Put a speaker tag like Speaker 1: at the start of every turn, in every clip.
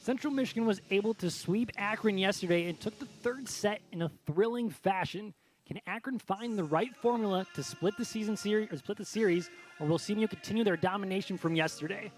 Speaker 1: Central Michigan was able to sweep Akron yesterday and took the third set in a thrilling fashion. Can Akron find the right formula to split the series, or will CMU continue their domination from yesterday?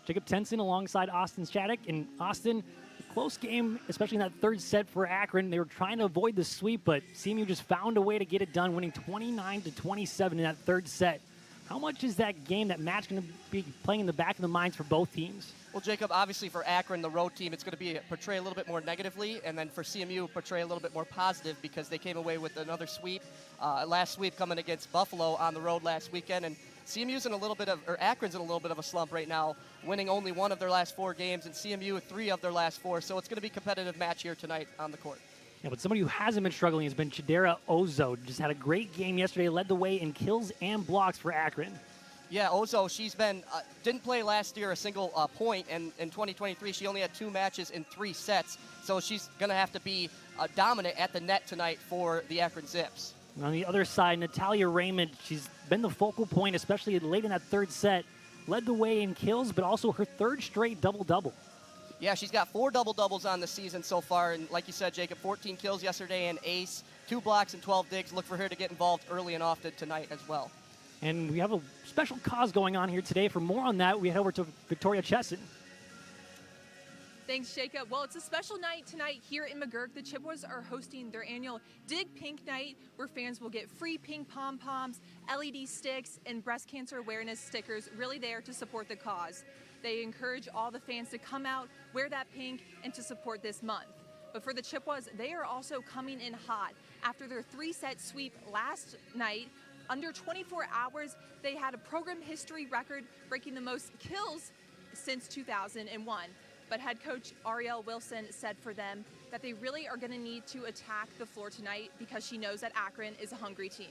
Speaker 1: Jacob Tenson alongside Austin Shattuck. And Austin, a close game, especially in that third set for Akron. They were trying to avoid the sweep, but CMU just found a way to get it done, winning 29-27 in that third set. How much is that game, that match, going to be playing in the back of the minds for both teams?
Speaker 2: Well, Jacob, obviously for Akron, the road team, it's going to be portray a little bit more negatively, and then for CMU, portray a little bit more positive because they came away with another sweep. Last sweep coming against Buffalo on the road last weekend, and CMU's in a little bit of, or Akron's in a little bit of a slump right now, winning only one of their last 4 games, and CMU 3 of their last 4. So it's going to be a competitive match here tonight on the court.
Speaker 1: Yeah, but somebody who hasn't been struggling has been Chidera Ozo. Just had a great game yesterday, led the way in kills and blocks for Akron.
Speaker 2: Yeah, Ozo, she's been, didn't play last year a single point, and in 2023 she only had 2 matches in 3 sets, so she's going to have to be dominant at the net tonight for the Akron Zips.
Speaker 1: And on the other side, Natalia Raymond, she's been the focal point, especially late in that third set, led the way in kills, but also her 3rd straight double-double.
Speaker 2: Yeah, she's got 4 double-doubles on the season so far, and like you said, Jacob, 14 kills yesterday and ace, 2 blocks and 12 digs. Look for her to get involved early and often tonight as well.
Speaker 1: And we have a special cause going on here today. For more on that, we head over to Victoria Chesson.
Speaker 3: Thanks, Jacob. Well, it's a special night tonight here in McGurk. The Chippewas are hosting their annual Dig Pink Night, where fans will get free pink pom-poms, LED sticks, and breast cancer awareness stickers, really there to support the cause. They encourage all the fans to come out, wear that pink, and to support this month. But for the Chippewas, they are also coming in hot. After their 3-set sweep last night, under 24 hours, they had a program history record, breaking the most kills since 2001. But head coach Ariel Wilson said for them that they really are going to need to attack the floor tonight because she knows that Akron is a hungry team.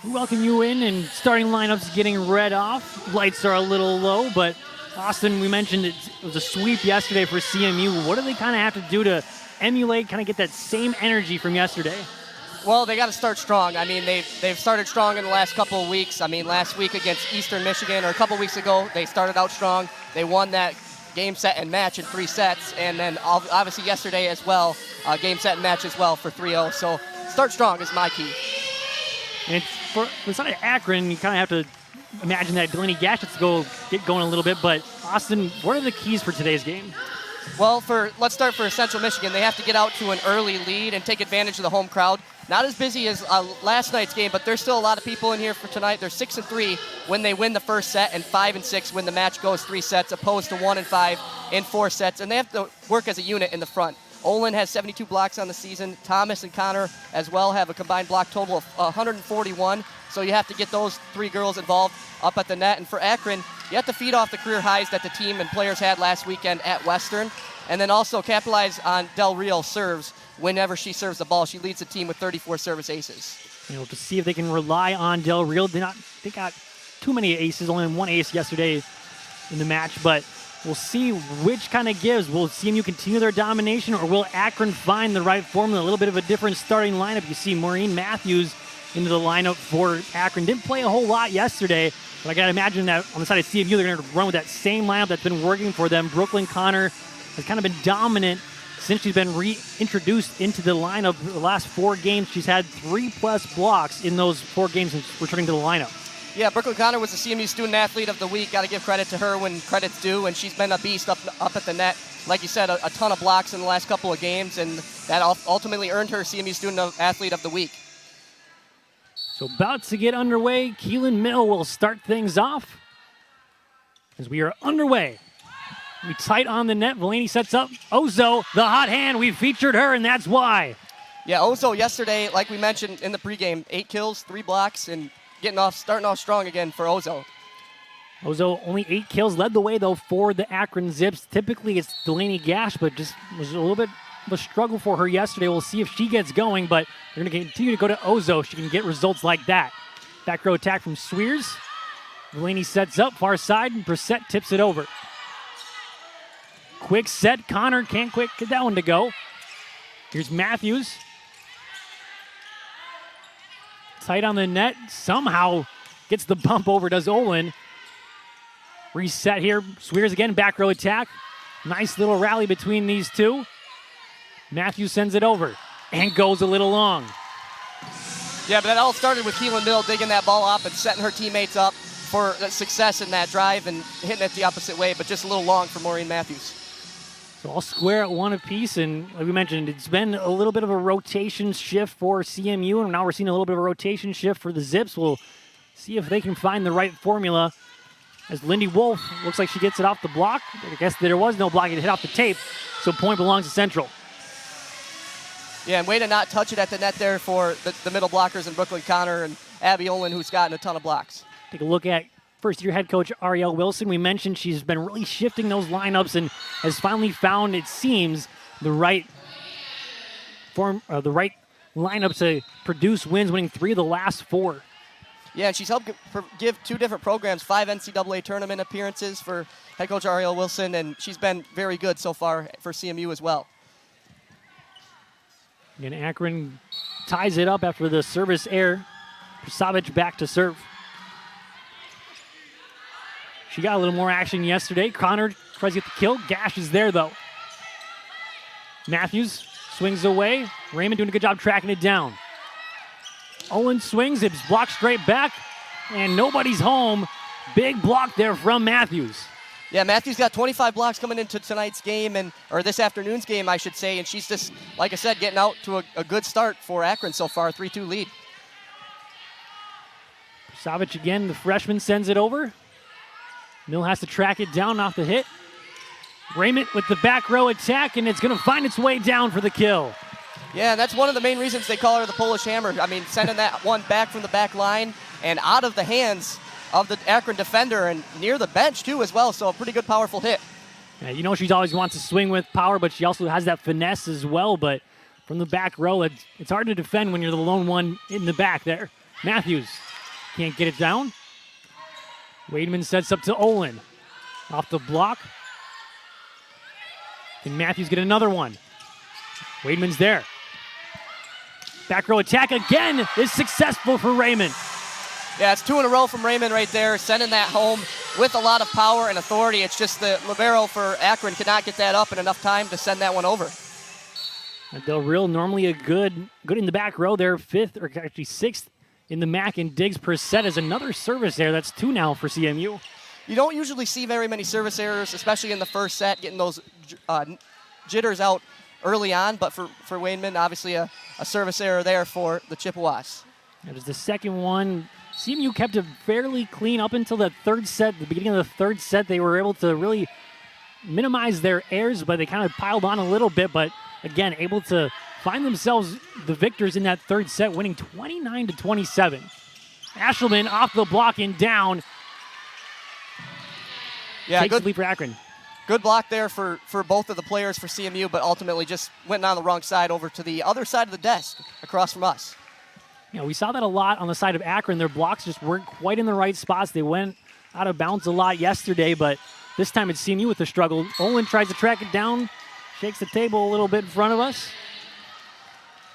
Speaker 1: We welcome you in, and starting lineups getting read off. Lights are a little low, but Austin, we mentioned it was a sweep yesterday for CMU. What do they kind of have to do to emulate, kind of get that same energy from yesterday?
Speaker 2: Well, they got to start strong. I mean, they've started strong in the last couple of weeks. I mean, last week against Eastern Michigan, or a couple weeks ago, they started out strong. They won that game, set, and match in 3 sets. And then obviously yesterday as well, game, set, and match as well for 3-0. So start strong is my key.
Speaker 1: And for the side of Akron, you kind of have to imagine that Delaney Gashets get going a little bit. But Austin, what are the keys for today's game?
Speaker 2: Well, let's start for Central Michigan. They have to get out to an early lead and take advantage of the home crowd. Not as busy as last night's game, but there's still a lot of people in here for tonight. They're 6-3 when they win the first set, and 5-6 when the match goes 3 sets, opposed to 1-5 in 4 sets. And they have to work as a unit in the front. Olin has 72 blocks on the season. Thomas and Connor as well have a combined block total of 141. So you have to get those 3 girls involved up at the net. And for Akron, you have to feed off the career highs that the team and players had last weekend at Western. And then also capitalize on Del Real serves. Whenever she serves the ball, she leads the team with 34 service aces.
Speaker 1: You know, to see if they can rely on Del Real. They got too many aces, only 1 ace yesterday in the match, but we'll see which kind of gives. Will CMU continue their domination, or will Akron find the right formula? A little bit of a different starting lineup. You see Maureen Matthews into the lineup for Akron. Didn't play a whole lot yesterday, but I got to imagine that on the side of CMU, they're going to run with that same lineup that's been working for them. Brooklyn Connor has kind of been dominant since she's been reintroduced into the lineup. The last 4 games, she's had 3+ blocks in those 4 games since returning to the lineup.
Speaker 2: Yeah, Brooklyn Connor was the CMU Student Athlete of the Week. Got to give credit to her when credit's due, and she's been a beast up at the net. Like you said, a ton of blocks in the last couple of games, and that ultimately earned her CMU Student Athlete of the Week.
Speaker 1: So about to get underway. Keelan Mill will start things off as we are underway. We tight on the net. Valani sets up. Ozo, the hot hand. We featured her, and that's why.
Speaker 2: Yeah, Ozo yesterday, like we mentioned in the pregame, 8 kills, 3 blocks, and starting off strong again for Ozo.
Speaker 1: Ozo only 8 kills, led the way though for the Akron Zips. Typically it's Delaney Gash, but just was a little bit of a struggle for her yesterday. We'll see if she gets going, but they're going to continue to go to Ozo. She can get results like that. Back row attack from Swears. Delaney sets up, far side, and Brissett tips it over. Quick set. Connor can't quick get that one to go. Here's Matthews. Tight on the net. Somehow gets the bump over, does Olin. Reset here. Swears again, back row attack. Nice little rally between these two. Matthews sends it over and goes a little long.
Speaker 2: Yeah, but that all started with Keelan Mill digging that ball up and setting her teammates up for success in that drive and hitting it the opposite way, but just a little long for Maureen Matthews.
Speaker 1: So all square at one apiece, and like we mentioned, it's been a little bit of a rotation shift for CMU, and now we're seeing a little bit of a rotation shift for the Zips. We'll see if they can find the right formula. As Lindy Wolf looks like she gets it off the block. I guess there was no block, it hit off the tape, so point belongs to Central.
Speaker 2: Yeah, and way to not touch it at the net there for the middle blockers in Brooklyn Connor and Abby Olin, who's gotten a ton of blocks.
Speaker 1: Take a look at first-year head coach Arielle Wilson. We mentioned she's been really shifting those lineups and has finally found, it seems, the right lineup to produce wins, winning 3 of the last 4.
Speaker 2: Yeah, and she's helped give 2 different programs 5 NCAA tournament appearances for head coach Arielle Wilson, and she's been very good so far for CMU as well.
Speaker 1: And Akron ties it up after the service error. Savage back to serve. She got a little more action yesterday. Connor tries to get the kill. Gash is there, though. Matthews swings away. Raymond doing a good job tracking it down. Owen swings. It's blocked straight back. And nobody's home. Big block there from Matthews.
Speaker 2: Yeah, Matthews got 25 blocks coming into tonight's game, or this afternoon's game, I should say, and she's just, like I said, getting out to a good start for Akron so far, 3-2 lead.
Speaker 1: Savage again, the freshman sends it over. Mill has to track it down off the hit. Raymond with the back row attack, and it's going to find its way down for the kill.
Speaker 2: Yeah, and that's one of the main reasons they call her the Polish Hammer. I mean, sending that one back from the back line and out of the hands of the Akron defender and near the bench, too, as well. So a pretty good, powerful hit.
Speaker 1: Yeah, you know she always wants to swing with power, but she also has that finesse as well. But from the back row, it's hard to defend when you're the lone one in the back there. Matthews can't get it down. Wademan sets up to Olin. Off the block. Can Matthews get another one? Wademan's there. Back row attack again is successful for Raymond.
Speaker 2: Yeah, it's 2 in a row from Raymond right there, sending that home with a lot of power and authority. It's just the libero for Akron could not get that up in enough time to send that one over.
Speaker 1: And Del Real normally a good in the back row there, 5th or actually 6th in the MAC in digs per set as another service there. That's 2 now for CMU.
Speaker 2: You don't usually see very many service errors, especially in the first set, getting those jitters out early on. But for Wademan, obviously a service error there for the Chippewas.
Speaker 1: That was the second one. CMU kept it fairly clean up until the third set. The beginning of the third set, they were able to really minimize their errors, but they kind of piled on a little bit. But again, able to find themselves the victors in that third set, winning 29-27. Ashelman off the block and down.
Speaker 2: Yeah,
Speaker 1: takes
Speaker 2: good
Speaker 1: the lead for Akron.
Speaker 2: Good block there for both of the players for CMU, but ultimately just went on the wrong side over to the other side of the desk across from us.
Speaker 1: Yeah, we saw that a lot on the side of Akron. Their blocks just weren't quite in the right spots. They went out of bounds a lot yesterday, but this time it's CMU with the struggle. Olin tries to track it down, shakes the table a little bit in front of us.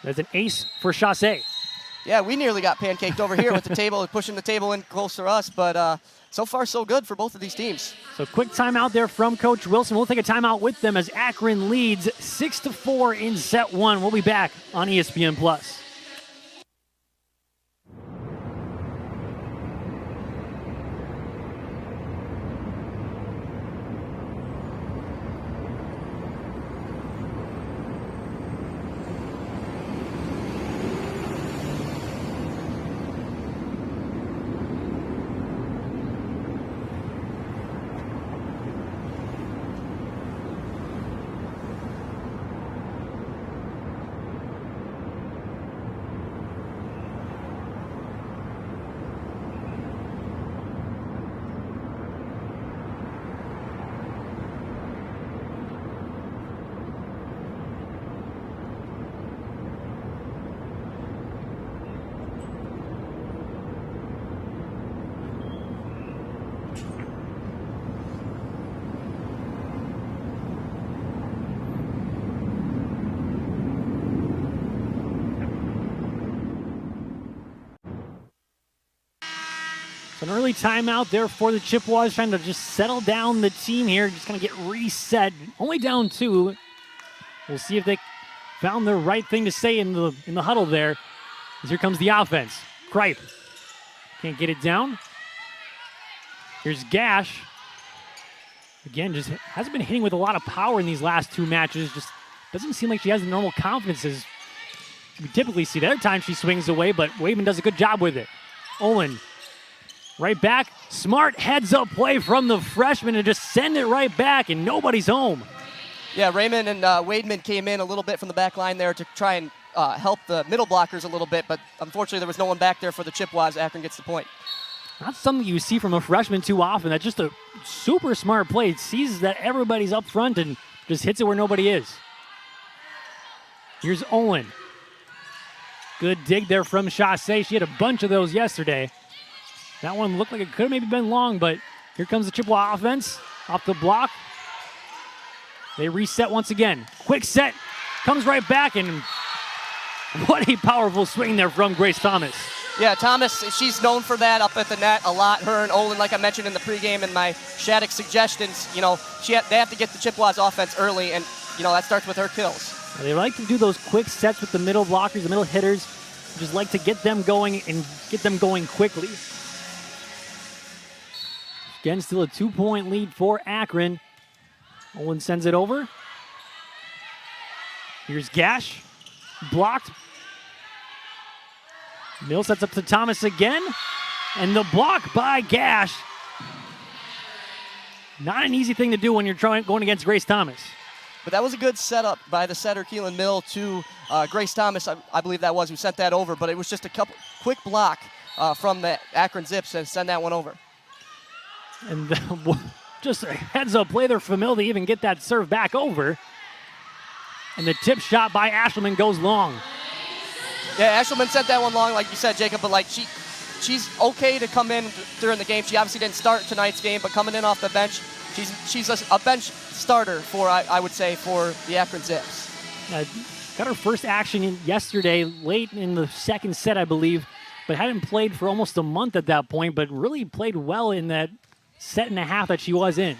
Speaker 1: There's an ace for Chassé.
Speaker 2: Yeah, we nearly got pancaked over here with the table, pushing the table in close to us, but so far so good for both of these teams.
Speaker 1: So quick timeout there from Coach Wilson. We'll take a timeout with them as Akron leads 6-4 in set 1. We'll be back on ESPN+. So an early timeout there for the Chippewas, trying to just settle down the team here, just kind of get reset. Only down 2. We'll see if they found the right thing to say in the huddle there. As here comes the offense. Kripe can't get it down. Here's Gash. Again, just hasn't been hitting with a lot of power in these last 2 matches. Just doesn't seem like she has the normal confidence as we typically see. The other time she swings away, but Wademan does a good job with it. Olin, right back. Smart heads-up play from the freshman to just send it right back, and nobody's home.
Speaker 2: Yeah, Raymond and Wademan came in a little bit from the back line there to try and help the middle blockers a little bit, but unfortunately there was no one back there for the Chippewas. Akron gets the point.
Speaker 1: Not something you see from a freshman too often. That's just a super smart play. It sees that everybody's up front and just hits it where nobody is. Here's Olin. Good dig there from Chassé. She had a bunch of those yesterday. That one looked like it could have maybe been long, but here comes the Chippewa offense off the block. They reset once again. Quick set, comes right back, and what a powerful swing there from Grace Thomas.
Speaker 2: Yeah, Thomas, she's known for that up at the net a lot. Her and Olin, like I mentioned in the pregame and my Shattuck suggestions, they have to get the Chippewas offense early, and, that starts with her kills.
Speaker 1: They like to do those quick sets with the middle blockers, the middle hitters. Just like to get them going and get them going quickly. Again, still a 2-point lead for Akron. Olin sends it over. Here's Gash. Blocked. Mill sets up to Thomas again. And the block by Gash. Not an easy thing to do when you're going against Grace Thomas.
Speaker 2: But that was a good setup by the setter, Keelan Mill, to Grace Thomas, I believe that was, who sent that over. But it was just a couple quick block from the Akron Zips and send that one over.
Speaker 1: And just a heads-up play there for Mill to even get that serve back over. And the tip shot by Ashelman goes long.
Speaker 2: Yeah, Ashelman sent that one long, like you said, Jacob, but she's okay to come in during the game. She obviously didn't start tonight's game, but coming in off the bench, she's a bench starter I would say, for the Akron Zips.
Speaker 1: Got her first action yesterday, late in the second set, I believe, but hadn't played for almost a month at that point, but really played well in that set and a half that she was in.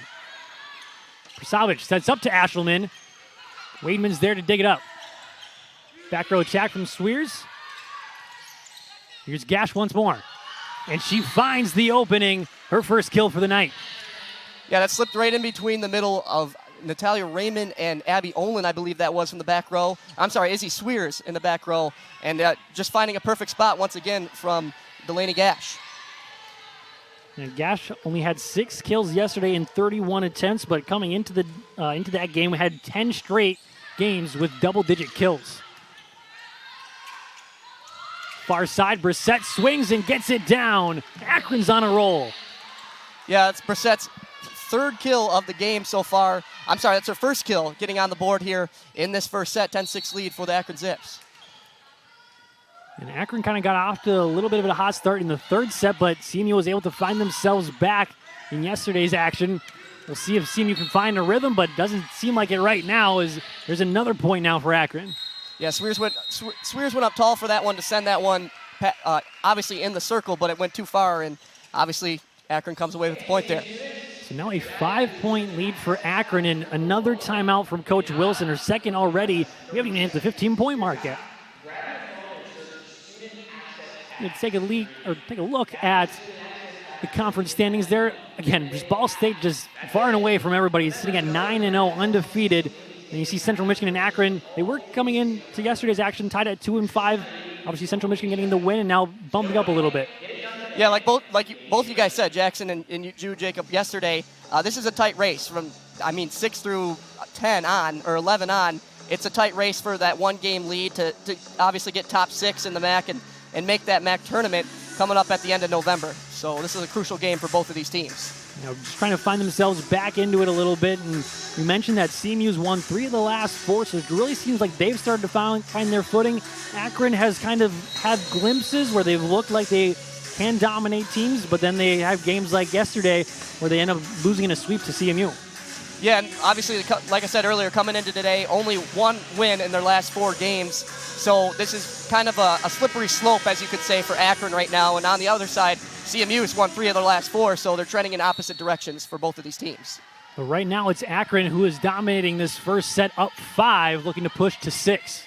Speaker 1: Prasavich sets up to Ashelman. Wademan's there to dig it up. Back row attack from Swears. Here's Gash once more. And she finds the opening, her first kill for the night.
Speaker 2: Yeah, that slipped right in between the middle of Natalia Raymond and Abby Olin, I believe that was, from the back row. I'm sorry, Izzy Swears in the back row. And just finding a perfect spot once again from Delaney Gash.
Speaker 1: And Gash only had 6 kills yesterday in 31 attempts, but coming into that game, we had 10 straight games with double-digit kills. Far side, Brissett swings and gets it down. Akron's on a roll.
Speaker 2: Yeah, it's Brissett's third kill of the game so far. I'm sorry, that's her first kill getting on the board here in this first set. 10-6 lead for the Akron Zips.
Speaker 1: And Akron kind of got off to a little bit of a hot start in the third set, but CMU was able to find themselves back in yesterday's action. We'll see if CMU can find a rhythm, but it doesn't seem like it right now, as there's another point now for Akron.
Speaker 2: Yeah, Swears went up tall for that one to send that one obviously in the circle, but it went too far, and obviously Akron comes away with the point there.
Speaker 1: So now a 5-point lead for Akron, and another timeout from Coach Wilson, her second already. We haven't even hit the 15-point mark yet. Let's take a look at the conference standings there. Again, just Ball State just far and away from everybody, sitting at 9-0, undefeated. And you see Central Michigan and Akron, they were coming in to yesterday's action tied at 2-5. Obviously Central Michigan getting the win and now bumping up a little bit.
Speaker 2: Yeah, both you guys said, Jackson and you, Jacob, yesterday, this is a tight race from, 6 through 10 on, or 11 on. It's a tight race for that one-game lead to obviously get top 6 in the MAC and make that MAC tournament coming up at the end of November. So this is a crucial game for both of these teams.
Speaker 1: Just trying to find themselves back into it a little bit. And we mentioned that CMU's won 3 of the last 4, so it really seems like they've started to find their footing. Akron has kind of had glimpses where they've looked like they can dominate teams, but then they have games like yesterday where they end up losing in a sweep to CMU.
Speaker 2: Yeah, and obviously, like I said earlier, coming into today, only 1 win in their last 4 games. So this is kind of a slippery slope, as you could say, for Akron right now. And on the other side, CMU's won 3 of their last 4, so they're trending in opposite directions for both of these teams.
Speaker 1: But right now it's Akron who is dominating this first set, up 5, looking to push to 6.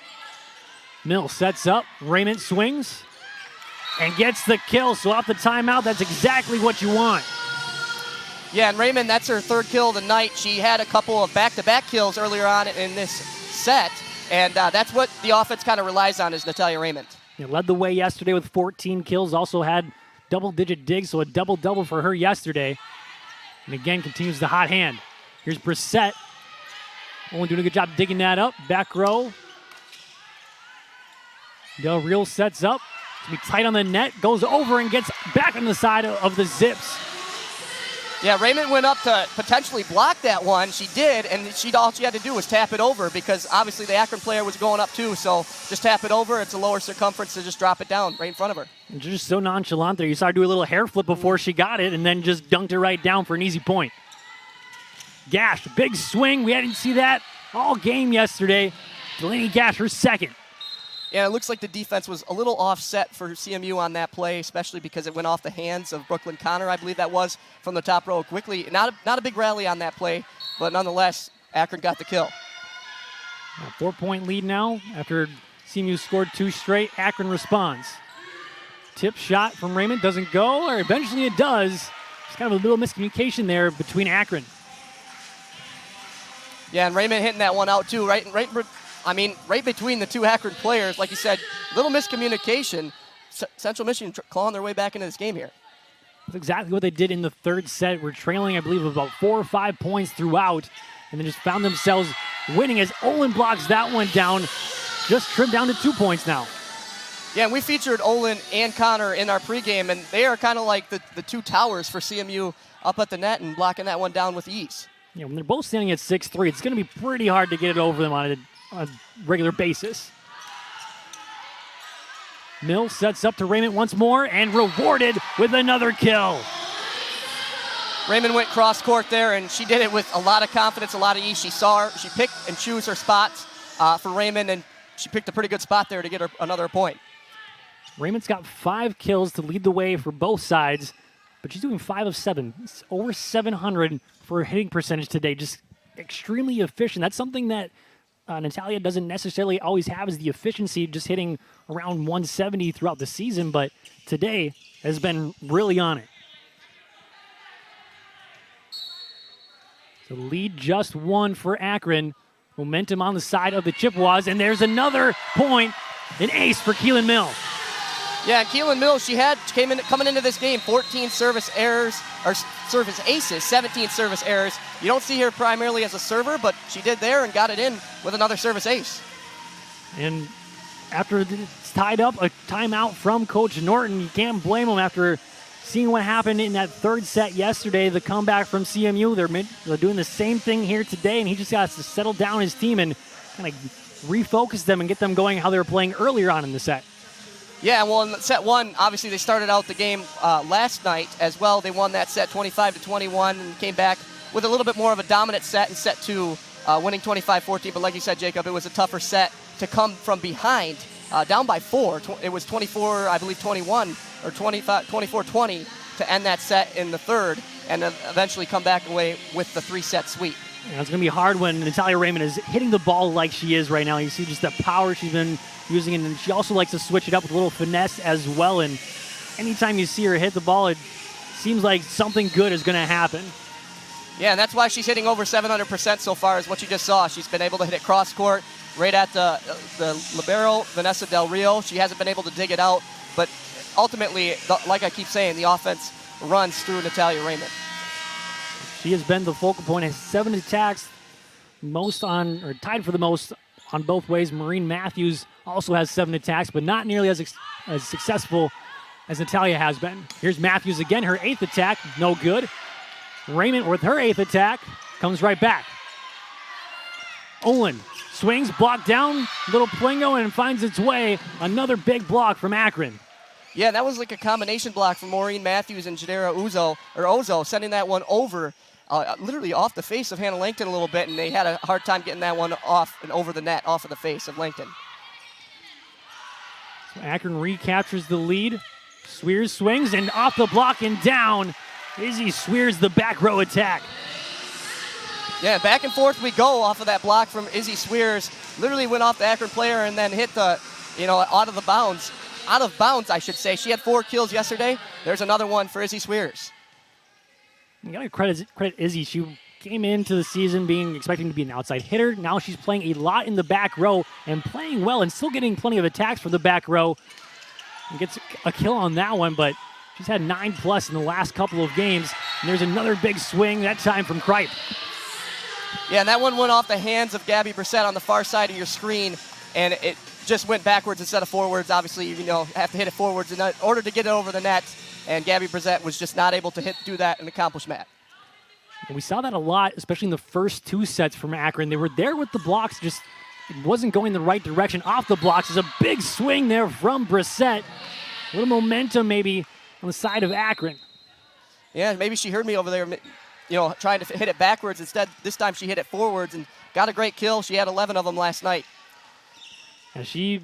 Speaker 1: Mill sets up, Raymond swings, and gets the kill. So off the timeout, that's exactly what you want.
Speaker 2: Yeah, and Raymond, that's her 3rd kill of the night. She had a couple of back-to-back kills earlier on in this set, and that's what the offense kind of relies on is Natalia Raymond.
Speaker 1: He led the way yesterday with 14 kills, also had double-digit digs, so a double-double for her yesterday. And again, continues the hot hand. Here's Brissett. Only doing a good job digging that up. Back row. Del Real sets up. It's going to be tight on the net. Goes over and gets back on the side of the Zips.
Speaker 2: Yeah, Raymond went up to potentially block that one. She did, and all she had to do was tap it over because obviously the Akron player was going up too, so just tap it over. It's a lower circumference to just drop it down right in front of her.
Speaker 1: And just so nonchalant there. You saw her do a little hair flip before she got it and then just dunked it right down for an easy point. Gash, big swing. We didn't see that all game yesterday. Delaney Gash, her 2nd.
Speaker 2: Yeah, it looks like the defense was a little offset for CMU on that play, especially because it went off the hands of Brooklyn Connor, I believe that was, from the top row quickly. Not a big rally on that play, but nonetheless, Akron got the kill.
Speaker 1: A 4-point lead now after CMU scored 2 straight. Akron responds. Tip shot from Raymond doesn't go, or eventually it does. It's kind of a little miscommunication there between Akron.
Speaker 2: Yeah, and Raymond hitting that one out too, right between the 2 Akron players. Like you said, little miscommunication. Central Michigan clawing their way back into this game here.
Speaker 1: That's exactly what they did in the 3rd set. We're trailing, I believe, about 4 or 5 points throughout, and then just found themselves winning as Olin blocks that one down. Just trimmed down to 2 points now.
Speaker 2: Yeah, and we featured Olin and Connor in our pregame, and they are kind of like the 2 towers for CMU up at the net and blocking that one down with ease.
Speaker 1: Yeah, when they're both standing at 6'3", it's going to be pretty hard to get it over them on a regular basis. Mill sets up to Raymond once more and rewarded with another kill.
Speaker 2: Raymond went cross court there, and she did it with a lot of confidence, a lot of ease. She saw her, she picked and chose her spots for Raymond, and she picked a pretty good spot there to get her another point.
Speaker 1: Raymond's got 5 kills to lead the way for both sides, but she's doing 5 of 7. It's over 700 for her hitting percentage today. Just extremely efficient. That's something that Natalia doesn't necessarily always have, is the efficiency, just hitting around 170 throughout the season, but today has been really on it. So lead just 1 for Akron. Momentum on the side of the Chippewas, and there's another point, an ace for Keelan Mill.
Speaker 2: Yeah, Keelan Mill, coming into this game, 14 service errors, or service aces, 17 service errors. You don't see her primarily as a server, but she did there and got it in with another service ace.
Speaker 1: And after it's tied up, a timeout from Coach Norton, you can't blame him after seeing what happened in that 3rd set yesterday, the comeback from CMU. They're doing the same thing here today, and he just has to settle down his team and kind of refocus them and get them going how they were playing earlier on in the set.
Speaker 2: Yeah, well, in set 1, obviously they started out the game last night as well. They won that set 25-21 and came back with a little bit more of a dominant set in set 2, winning 25-14. But like you said, Jacob, it was a tougher set to come from behind, down by 4. It was 24, I believe, 21 or 24-20 to end that set in the 3rd, and then eventually come back away with the 3-set sweep.
Speaker 1: Yeah, it's going to be hard when Natalia Raymond is hitting the ball like she is right now. You see just the power she's been using, and she also likes to switch it up with a little finesse as well. And anytime you see her hit the ball, it seems like something good is going to happen.
Speaker 2: Yeah, and that's why she's hitting over 700% so far, is what you just saw. She's been able to hit it cross court right at the libero, Vanessa Del Rio. She hasn't been able to dig it out, but ultimately, like I keep saying, the offense runs through Natalia Raymond.
Speaker 1: She has been the focal point, has 7 attacks, tied for the most on both ways. Maureen Matthews also has 7 attacks, but not nearly as successful as Natalia has been. Here's Matthews again, her 8th attack, no good. Raymond with her 8th attack comes right back. Olin swings, blocked down, little plingo, and finds its way. Another big block from Akron.
Speaker 2: Yeah, that was like a combination block from Maureen Matthews and Jadera Ozo, sending that one over, literally off the face of Hannah Langton a little bit, and they had a hard time getting that one off and over the net, off of the face of Langton.
Speaker 1: So Akron recaptures the lead. Swears swings and off the block and down. Izzy Swears the back row attack.
Speaker 2: Yeah, back and forth we go off of that block from Izzy Swears. Literally went off the Akron player and then hit the, out of bounds, I should say. She had 4 kills yesterday. There's another one for Izzy Swears.
Speaker 1: You gotta credit Izzy. She came into the season expecting to be an outside hitter. Now she's playing a lot in the back row and playing well and still getting plenty of attacks from the back row. And gets a kill on that one, but she's had 9+ in the last couple of games. And there's another big swing, that time from Kripe.
Speaker 2: Yeah, and that one went off the hands of Gabby Brissett on the far side of your screen, and it just went backwards instead of forwards. Obviously, have to hit it forwards in order to get it over the net, and Gabby Brissett was just not able to do that and accomplish that.
Speaker 1: And we saw that a lot, especially in the first 2 sets from Akron. They were there with the blocks, just it wasn't going the right direction. Off the blocks is a big swing there from Brissett. A little momentum maybe on the side of Akron.
Speaker 2: Yeah, maybe she heard me over there, trying to hit it backwards. Instead, this time she hit it forwards and got a great kill. She had 11 of them last night.
Speaker 1: And she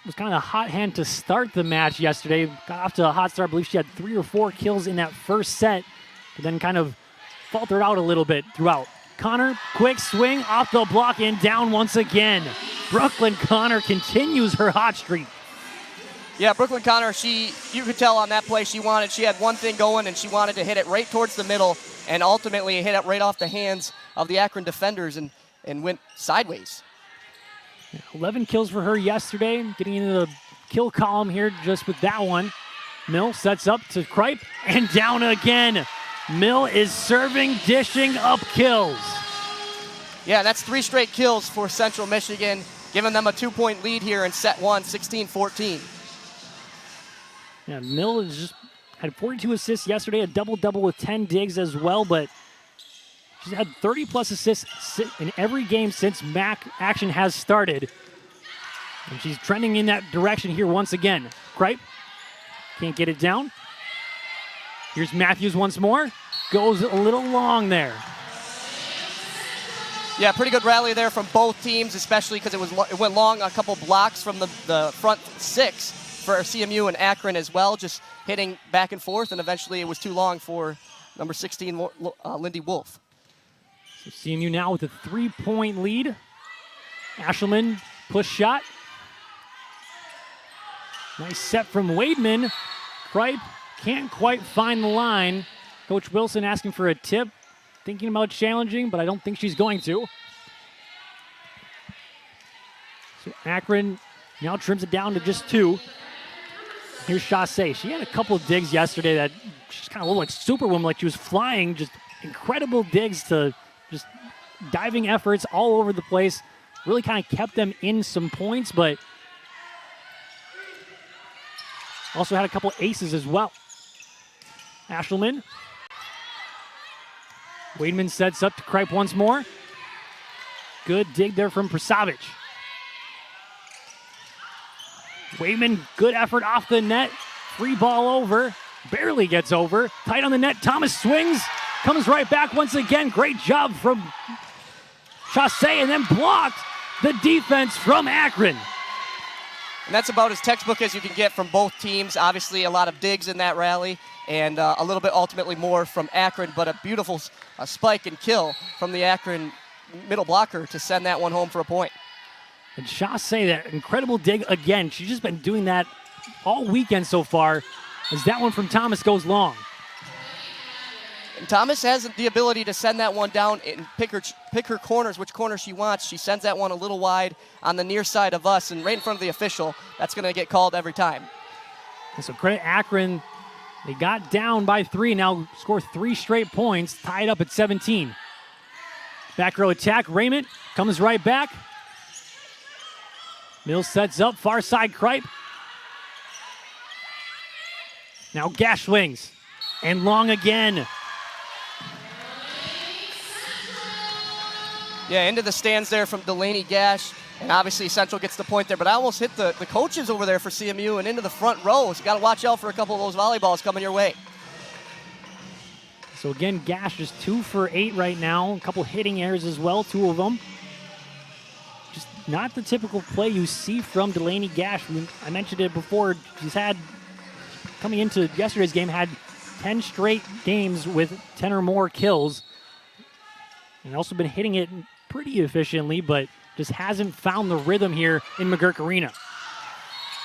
Speaker 1: was kind of a hot hand to start the match yesterday. Got off to a hot start. I believe she had 3 or 4 kills in that first set, but then kind of faltered out a little bit throughout. Connor, quick swing off the block and down once again. Brooklyn Connor continues her hot streak.
Speaker 2: Yeah, Brooklyn Connor, you could tell on that play she had one thing going and she wanted to hit it right towards the middle and ultimately hit it right off the hands of the Akron defenders and went sideways.
Speaker 1: 11 kills for her yesterday, getting into the kill column here just with that one. Mill sets up to Kripe and down again. Mill is serving, dishing up kills.
Speaker 2: Yeah, that's 3 straight kills for Central Michigan, giving them a 2-point lead here in set 1, 16-14.
Speaker 1: Yeah, Mill has just had 42 assists yesterday, a double-double with 10 digs as well, but she's had 30-plus assists in every game since MAC action has started. And she's trending in that direction here once again. Kripe can't get it down. Here's Matthews once more. Goes a little long there.
Speaker 2: Yeah, pretty good rally there from both teams, especially because it went long a couple blocks from the front 6 for CMU and Akron as well, just hitting back and forth, and eventually it was too long for number 16, Lindy Wolf.
Speaker 1: So CMU now with a 3-point lead. Ashelman, push shot. Nice set from Wademan. Kripe can't quite find the line. Coach Wilson asking for a tip. Thinking about challenging, but I don't think she's going to. So Akron now trims it down to just 2. Here's Chassé. She had a couple of digs yesterday that she's kind of looked like Superwoman, like she was flying. Just incredible digs to just diving efforts all over the place. Really kind of kept them in some points, but also had a couple aces as well. Ashelman. Wademan sets up to Kripe once more. Good dig there from Prasavich. Wademan, good effort off the net. Free ball over. Barely gets over. Tight on the net. Thomas swings. Comes right back once again. Great job from Chassé and then blocked the defense from Akron.
Speaker 2: And that's about as textbook as you can get from both teams. Obviously, a lot of digs in that rally and a little bit ultimately more from Akron, but a beautiful spike and kill from the Akron middle blocker to send that one home for a point.
Speaker 1: And Chassé, that incredible dig again. She's just been doing that all weekend so far as that one from Thomas goes long.
Speaker 2: And Thomas has the ability to send that one down and pick her corners, which corner she wants. She sends that one a little wide on the near side of us and right in front of the official. That's going to get called every time.
Speaker 1: And so credit Akron. They got down by 3, now score 3 straight points, tied up at 17. Back row attack, Raymond comes right back. Mills sets up, far side Kripe. Now Gash swings, and long again.
Speaker 2: Yeah, into the stands there from Delaney Gash. And obviously Central gets the point there, but I almost hit the coaches over there for CMU and into the front row. So you got to watch out for a couple of those volleyballs coming your way.
Speaker 1: So again, Gash just 2 for 8 right now. A couple hitting errors as well, 2 of them. Just not the typical play you see from Delaney Gash. I mentioned it before. She's had coming into yesterday's game, had 10 straight games with 10 or more kills. And also been hitting it pretty efficiently, but just hasn't found the rhythm here in McGurk Arena.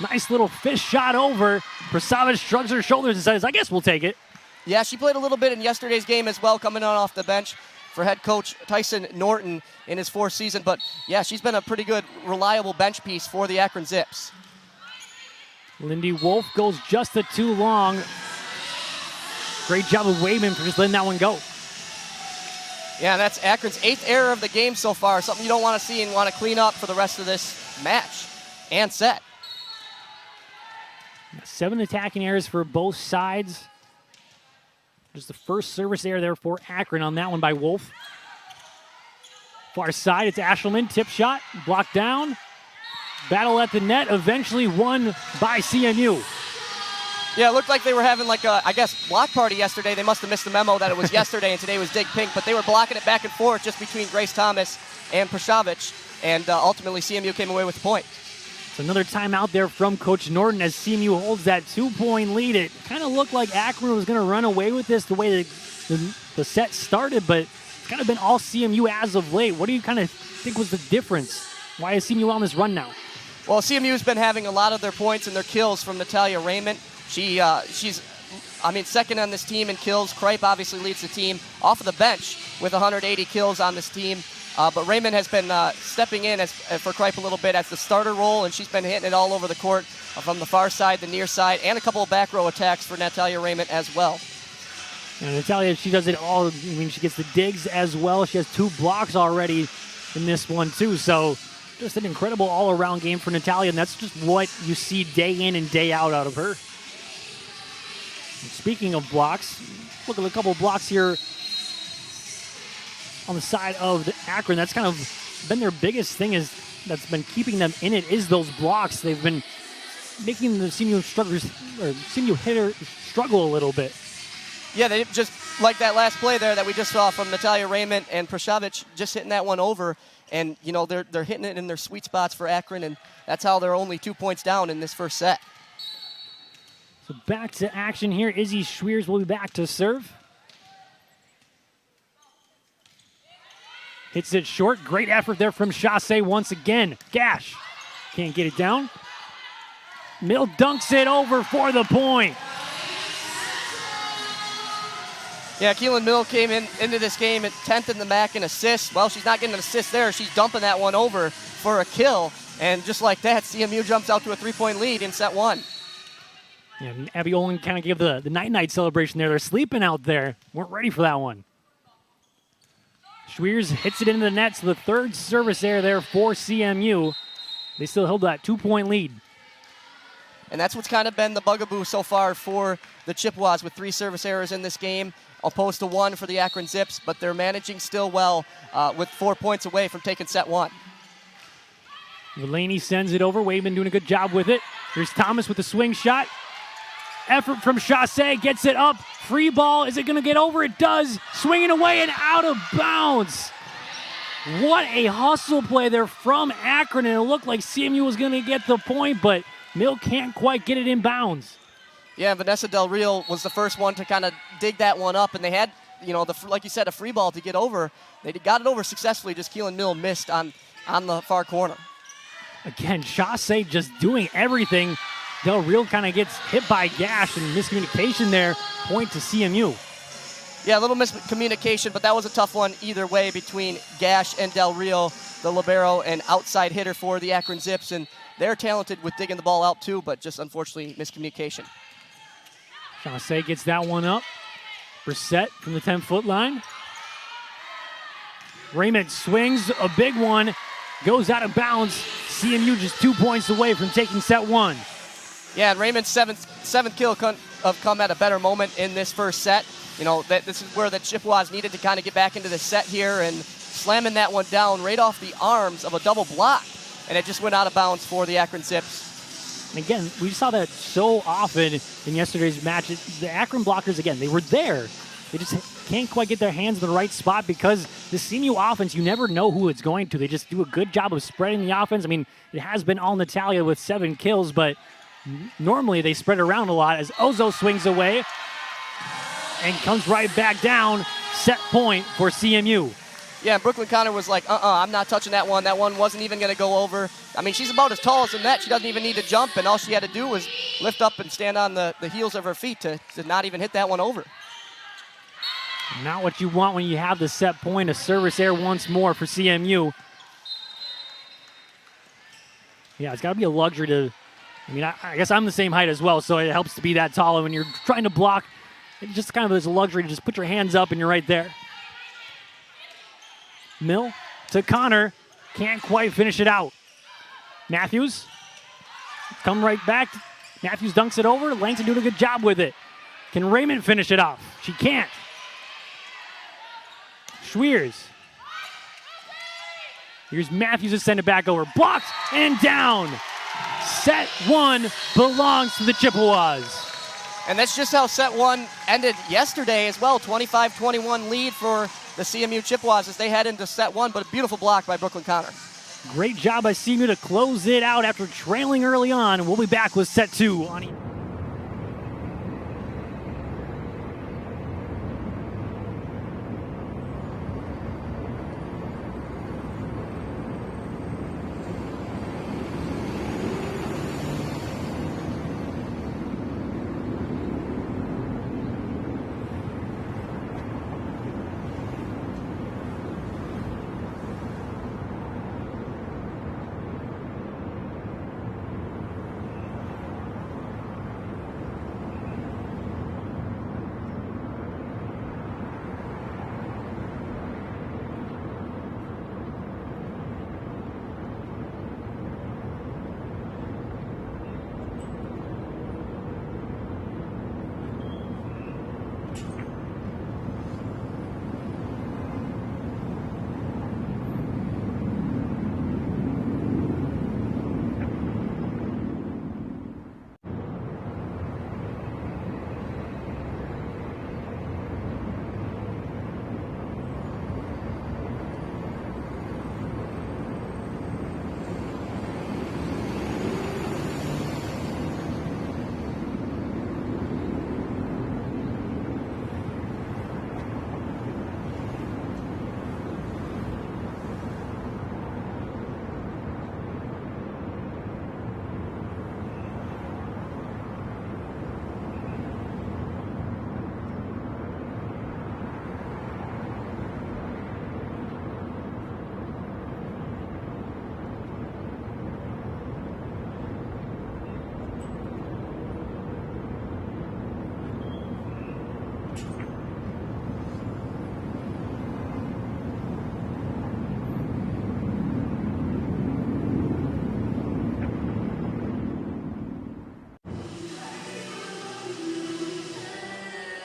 Speaker 1: Nice little fish shot over. Prasavage shrugs her shoulders and says, I guess we'll take it.
Speaker 2: Yeah, she played a little bit in yesterday's game as well, coming on off the bench for head coach Tyson Norton in his 4th season. But yeah, she's been a pretty good, reliable bench piece for the Akron Zips.
Speaker 1: Lindy Wolf goes just the too long. Great job of Wayman for just letting that one go.
Speaker 2: Yeah, that's Akron's 8th error of the game so far, something you don't want to see and want to clean up for the rest of this match and set.
Speaker 1: 7 attacking errors for both sides. Just the first service error there for Akron on that one by Wolf. Far side, it's Ashelman, tip shot, blocked down. Battle at the net, eventually won by CMU.
Speaker 2: Yeah, it looked like they were having like a, I guess, block party yesterday. They must have missed the memo that it was yesterday and today was Dig Pink, but they were blocking it back and forth just between Grace Thomas and Prasavich, and ultimately CMU came away with the point.
Speaker 1: It's another timeout there from Coach Norton as CMU holds that 2-point lead. It kind of looked like Akron was going to run away with this the way the set started, but it's kind of been all CMU as of late. What do you kind of think was the difference? Why is CMU on this run now?
Speaker 2: Well, CMU's been having a lot of their points and their kills from Natalia Raymond. She's second on this team in kills. Kripe obviously leads the team off of the bench with 180 kills on this team. But Raymond has been stepping in for Kripe a little bit as the starter role, and she's been hitting it all over the court from the far side, the near side, and a couple of back row attacks for Natalia Raymond as well.
Speaker 1: And Natalia, she does it all. I mean, she gets the digs as well. She has 2 blocks already in this one, too. So just an incredible all-around game for Natalia, and that's just what you see day in and day out of her. And speaking of blocks, look at a couple of blocks here on the side of the Akron. That's kind of been their biggest thing that's been keeping them in it is those blocks. They've been making the CMU hitter struggle a little bit.
Speaker 2: Yeah, they just like that last play there that we just saw from Natalia Raymond and Prasavich, just hitting that one over. And, you know, they're hitting it in their sweet spots for Akron, and that's how they're only 2 points down in this first set.
Speaker 1: So back to action here. Izzy Schweers will be back to serve. Hits it short. Great effort there from Chassé once again. Gash can't get it down. Mill dunks it over for the point.
Speaker 2: Yeah, Keelan Mill came into this game at 10th in the MAC in assists. Well, she's not getting an assist there. She's dumping that one over for a kill. And just like that, CMU jumps out to a 3-point lead in set 1.
Speaker 1: Yeah, Abby Olin kind of gave the night-night celebration there. They're sleeping out there. Weren't ready for that one. Schweers hits it into the net, so the 3rd service error there for CMU. They still held that 2-point lead.
Speaker 2: And that's what's kind of been the bugaboo so far for the Chippewas with 3 service errors in this game, opposed to 1 for the Akron Zips, but they're managing still well with 4 points away from taking set 1.
Speaker 1: Delaney sends it over. Wayman doing a good job with it. Here's Thomas with the swing shot. Effort from Chassé, gets it up. Free ball, is it going to get over? It does. Swinging away and out of bounds. What a hustle play there from Akron, and it looked like CMU was going to get the point, but Mill can't quite get it in bounds.
Speaker 2: Yeah, Vanessa Del Real was the first one to kind of dig that one up, and they had, you know, like you said, a free ball to get over. They got it over successfully, just Keelan Mill missed on the far corner.
Speaker 1: Again, Chassé just doing everything. Del Real kind of gets hit by Gash, and miscommunication there, point to CMU.
Speaker 2: Yeah, a little miscommunication, but that was a tough one either way between Gash and Del Real, the libero and outside hitter for the Akron Zips, and they're talented with digging the ball out too, but just unfortunately miscommunication.
Speaker 1: Chassé gets that one up. Brissett from the 10-foot line. Raymond swings a big one, goes out of bounds. CMU just 2 points away from taking set 1.
Speaker 2: Yeah, and Raymond's seventh kill have come at a better moment in this first set. You know, this is where the Chippewas needed to kind of get back into the set here, and slamming that one down right off the arms of a double block, and it just went out of bounds for the Akron Zips.
Speaker 1: And again, we saw that so often in yesterday's match. The Akron blockers, again, they were there. They just can't quite get their hands in the right spot because the CMU offense, you never know who it's going to. They just do a good job of spreading the offense. I mean, it has been all Natalia with 7 kills, but Normally they spread around a lot as Ozo swings away and comes right back down. Set point for CMU.
Speaker 2: Yeah, Brooklyn Connor was like, I'm not touching that one. That one wasn't even going to go over. I mean, she's about as tall as the net. She doesn't even need to jump, and all she had to do was lift up and stand on the heels of her feet to not even hit that one over.
Speaker 1: Not what you want when you have the set point. A service error once more for CMU. Yeah, it's got to be a luxury to, I mean, I guess I'm the same height as well, so it helps to be that tall. And when you're trying to block, it just kind of is a luxury to just put your hands up and you're right there. Mill to Connor. Can't quite finish it out. Matthews. Come right back. Matthews dunks it over. Langston doing a good job with it. Can Raymond finish it off? She can't. Schweers. Here's Matthews to send it back over. Blocked and down. Set one belongs to the Chippewas.
Speaker 2: And that's just how set one ended yesterday as well. 25-21 lead for the CMU Chippewas as they head into set one, but a beautiful block by Brooklyn Connor.
Speaker 1: Great job by CMU to close it out after trailing early on. We'll be back with set two on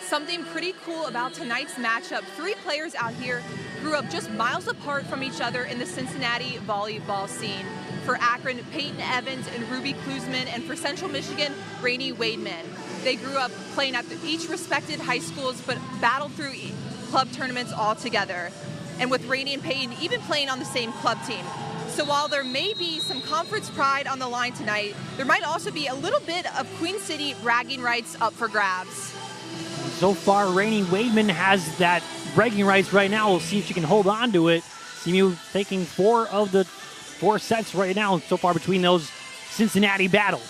Speaker 3: Something pretty cool about tonight's matchup. Three players out here grew up just miles apart from each other in the Cincinnati volleyball scene. For Akron, Peyton Evans and Ruby Klusman, and for Central Michigan, Rainey Wademan. They grew up playing at each respected high schools, but battled through club tournaments all together. And with Rainey and Peyton even playing on the same club team. So while there may be some conference pride on the line tonight, there might also be a little bit of Queen City bragging rights up for grabs.
Speaker 1: So far, Rainey Wademan has that bragging rights right now. We'll see if she can hold on to it. CMU taking 4 of the 4 sets right now so far between those Cincinnati battles.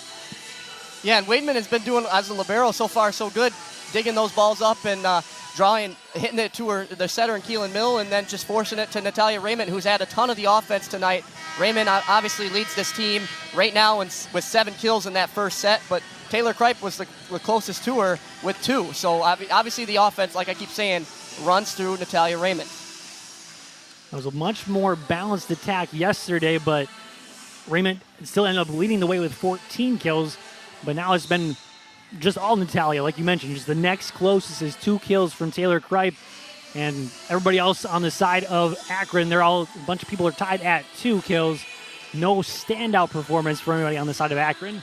Speaker 2: Yeah, and Wademan has been doing, as a libero, so far so good, digging those balls up and hitting it to the setter in Keelan Mill, and then just forcing it to Natalia Raymond, who's had a ton of the offense tonight. Raymond obviously leads this team right now with 7 kills in that first set, but Taylor Kripe was the closest to her with 2. So obviously the offense, like I keep saying, runs through Natalia Raymond.
Speaker 1: It was a much more balanced attack yesterday, but Raymond still ended up leading the way with 14 kills. But now it's been just all Natalia, like you mentioned. Just the next closest is 2 kills from Taylor Kripe. And everybody else on the side of Akron, a bunch of people are tied at 2 kills. No standout performance for anybody on the side of Akron.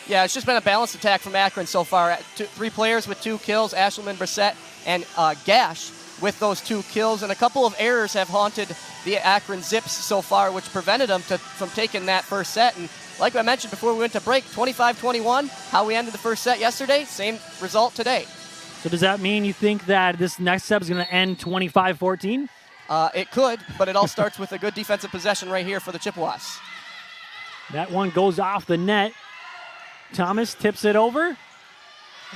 Speaker 2: Yeah, it's just been a balanced attack from Akron so far. 3 players with 2 kills, Ashelman Brissett and Gash with those 2 kills. And a couple of errors have haunted the Akron Zips so far, which prevented them from taking that first set. And like I mentioned before we went to break, 25-21, how we ended the first set yesterday, same result today.
Speaker 1: So does that mean you think that this next set is going to end 25-14?
Speaker 2: It could, but it all starts with a good defensive possession right here for the Chippewas.
Speaker 1: That one goes off the net. Thomas tips it over.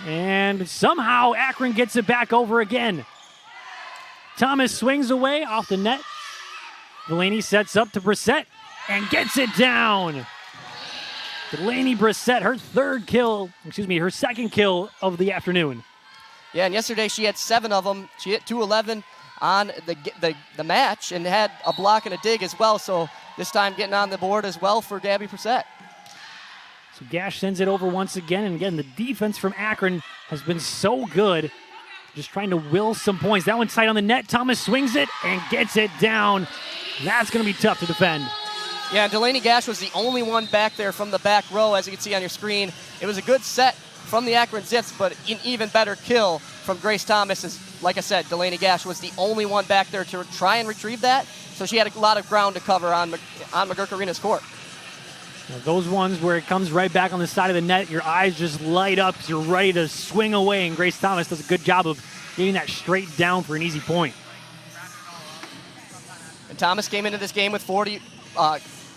Speaker 1: And somehow Akron gets it back over again. Thomas swings away off the net. Delaney sets up to Brissett and gets it down. Delaney Brissett, her second kill of the afternoon.
Speaker 2: Yeah, and yesterday she had 7 of them. She hit 211 on the match and had a block and a dig as well. So this time getting on the board as well for Gabby Brissett.
Speaker 1: So Gash sends it over once again. And again, the defense from Akron has been so good. Just trying to will some points. That one's tight on the net. Thomas swings it and gets it down. That's going to be tough to defend.
Speaker 2: Yeah, Delaney Gash was the only one back there from the back row, as you can see on your screen. It was a good set from the Akron Zips, but an even better kill from Grace Thomas. As, like I said, Delaney Gash was the only one back there to try and retrieve that, so she had a lot of ground to cover on McGurk Arena's court.
Speaker 1: Now those ones where it comes right back on the side of the net, your eyes just light up because you're ready to swing away, and Grace Thomas does a good job of getting that straight down for an easy point.
Speaker 2: And Thomas came into this game with 40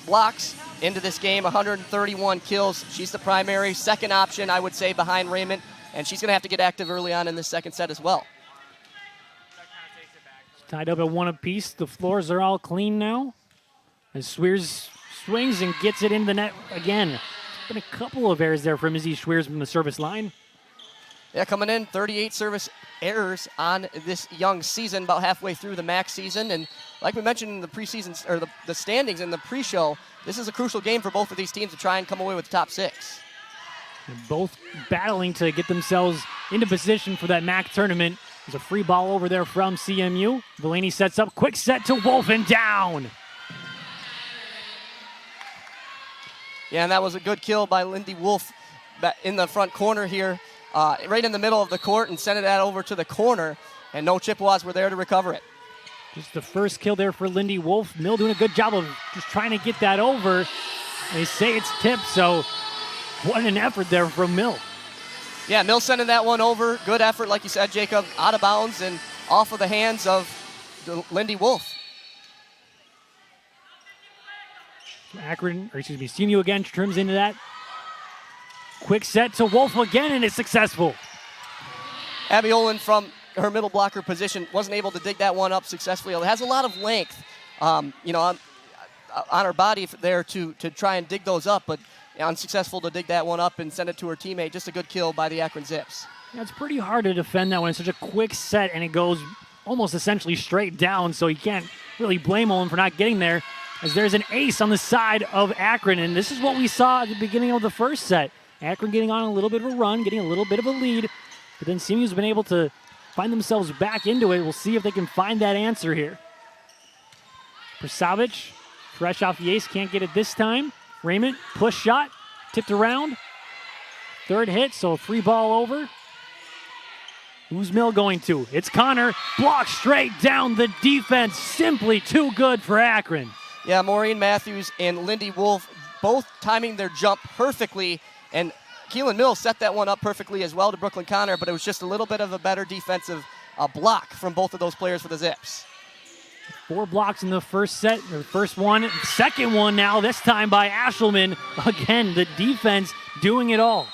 Speaker 2: blocks. Into this game, 131 kills. She's the primary second option, I would say, behind Raymond, and she's going to have to get active early on in this second set as well.
Speaker 1: It's tied up at 1 apiece. The floors are all clean now. As Swears swings and gets it into the net again. Been a couple of errors there from Izzy Swears from the service line.
Speaker 2: Yeah, coming in, 38 service errors on this young season, about halfway through the MAC season. And like we mentioned in the preseason, or the standings in the pre-show, this is a crucial game for both of these teams to try and come away with the top 6.
Speaker 1: They're both battling to get themselves into position for that MAC tournament. There's a free ball over there from CMU. Delaney sets up, quick set to Wolf and down.
Speaker 2: Yeah, and that was a good kill by Lindy Wolf in the front corner here. Right in the middle of the court, and sent that over to the corner, and no Chippewas were there to recover it.
Speaker 1: Just the first kill there for Lindy Wolf. Mill doing a good job of just trying to get that over. They say it's tipped, so what an effort there from Mill.
Speaker 2: Yeah, Mill sending that one over. Good effort, like you said, Jacob, out of bounds and off of the hands of Lindy Wolf.
Speaker 1: CMU again trims into that. Quick set to Wolf again, and it's successful.
Speaker 2: Abby Olin from her middle blocker position wasn't able to dig that one up successfully. It has a lot of length, on her body there to try and dig those up, but unsuccessful to dig that one up and send it to her teammate. Just a good kill by the Akron Zips.
Speaker 1: Yeah, it's pretty hard to defend that one. It's such a quick set, and it goes almost essentially straight down, so you can't really blame Olin for not getting there, as there's an ace on the side of Akron, and this is what we saw at the beginning of the first set. Akron getting on a little bit of a run, getting a little bit of a lead, but then CMU's been able to find themselves back into it. We'll see if they can find that answer here. Prasavich, fresh off the ace, can't get it this time. Raymond, push shot, tipped around. Third hit, so a free ball over. Who's Mill going to? It's Connor, blocked straight down. The defense simply too good for Akron.
Speaker 2: Yeah, Maureen Matthews and Lindy Wolf both timing their jump perfectly. And Keelan Mills set that one up perfectly as well to Brooklyn Connor, but it was just a little bit of a better defensive block from both of those players for the Zips.
Speaker 1: 4 blocks in the first set, the first one. Second one now, this time by Ashelman. Again, the defense doing it all.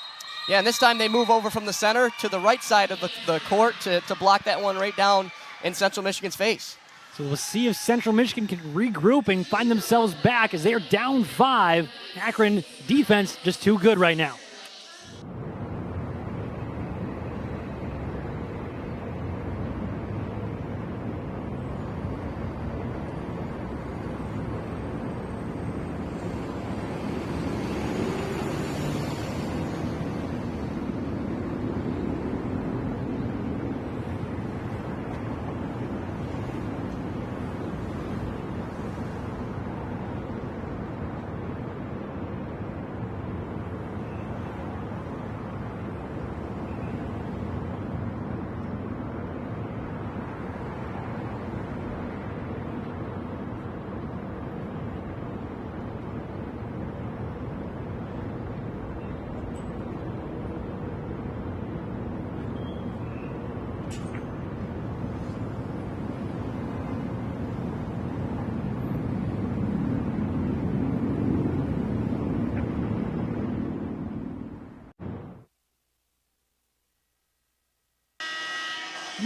Speaker 2: Yeah, and this time they move over from the center to the right side of the court to block that one right down in Central Michigan's face.
Speaker 1: So we'll see if Central Michigan can regroup and find themselves back as they are down 5. Akron defense just too good right now.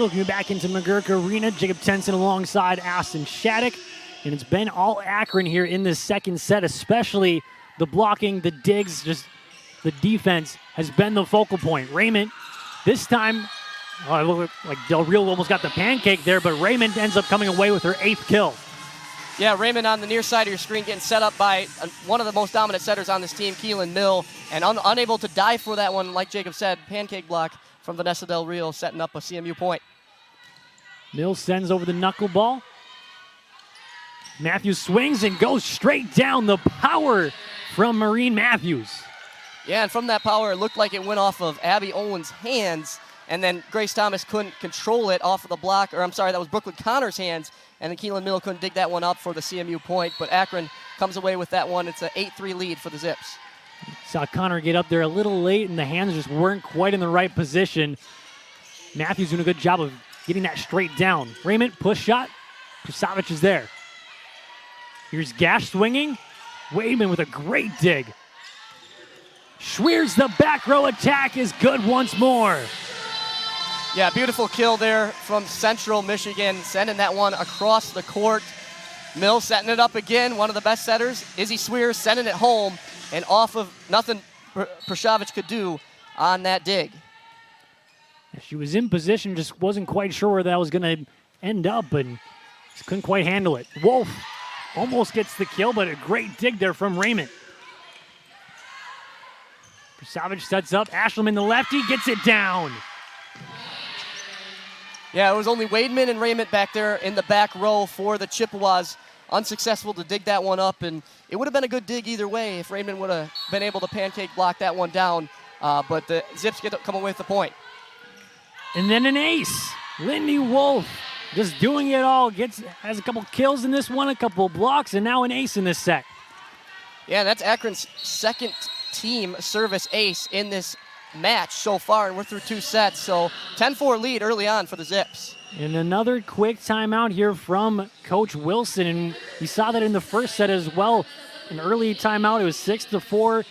Speaker 1: Looking back into McGurk Arena, Jacob Tenson alongside Aston Shattuck. And it's been all Akron here in this second set, especially the blocking, the digs, just the defense has been the focal point. Raymond, this time, it looked like Del Rio almost got the pancake there, but Raymond ends up coming away with her 8th kill.
Speaker 2: Yeah, Raymond on the near side of your screen getting set up by one of the most dominant setters on this team, Keelan Mill, and unable to dive for that one, like Jacob said, pancake block from Vanessa Del Rio, setting up a CMU point.
Speaker 1: Mill sends over the knuckleball. Matthews swings and goes straight down. The power from Maureen Matthews.
Speaker 2: Yeah, and from that power, it looked like it went off of Abby Owen's hands, and then Grace Thomas couldn't control it off of the block, or I'm sorry, that was Brooklyn Connor's hands, and then Keelan Mill couldn't dig that one up for the CMU point, but Akron comes away with that one. It's an 8-3 lead for the Zips.
Speaker 1: Saw Connor get up there a little late, and the hands just weren't quite in the right position. Matthews doing a good job of getting that straight down. Raymond, push shot. Krusavich is there. Here's Gash swinging. Wayman with a great dig. Schweers, the back row attack is good once more.
Speaker 2: Yeah, beautiful kill there from Central Michigan, sending that one across the court. Mill setting it up again, one of the best setters. Izzy Schweers sending it home, and off of nothing Prashavich could do on that dig.
Speaker 1: She was in position, just wasn't quite sure where that was going to end up, and just couldn't quite handle it. Wolf almost gets the kill, but a great dig there from Raymond. Prasavich sets up. Ashleman, the lefty, gets it down.
Speaker 2: Yeah, it was only Wademan and Raymond back there in the back row for the Chippewas. Unsuccessful to dig that one up, and it would have been a good dig either way if Raymond would have been able to pancake block that one down, but the Zips come away with the point.
Speaker 1: And then an ace. Lindy Wolf just doing it all. Has a couple kills in this one, a couple blocks, and now an ace in this set.
Speaker 2: Yeah, that's Akron's second team service ace in this match so far, and we're through 2 sets. So 10-4 lead early on for the Zips.
Speaker 1: And another quick timeout here from Coach Wilson, and we saw that in the first set as well. An early timeout, it was 6-4.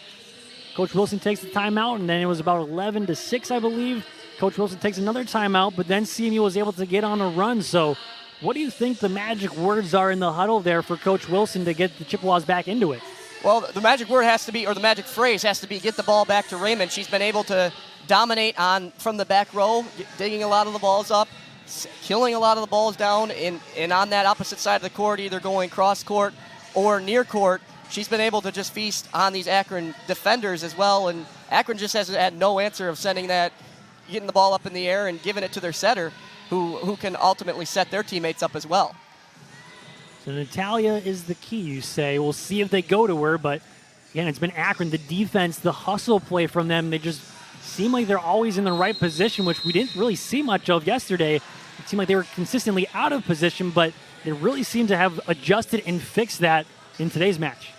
Speaker 1: Coach Wilson takes the timeout, and then it was about 11-6, I believe. Coach Wilson takes another timeout, but then CMU was able to get on a run. So what do you think the magic words are in the huddle there for Coach Wilson to get the Chippewas back into it?
Speaker 2: Well, the magic word has to be, or the magic phrase has to be, get the ball back to Raymond. She's been able to dominate from the back row, digging a lot of the balls up, killing a lot of the balls down, and on that opposite side of the court, either going cross court or near court. She's been able to just feast on these Akron defenders as well, and Akron just has had no answer of sending that, getting the ball up in the air and giving it to their setter, who can ultimately set their teammates up as well.
Speaker 1: So Natalia is the key, you say. We'll see if they go to her, but again, it's been Akron, the defense, the hustle play from them. They just seem like they're always in the right position, which we didn't really see much of yesterday. It seemed like they were consistently out of position, but they really seem to have adjusted and fixed that in today's match.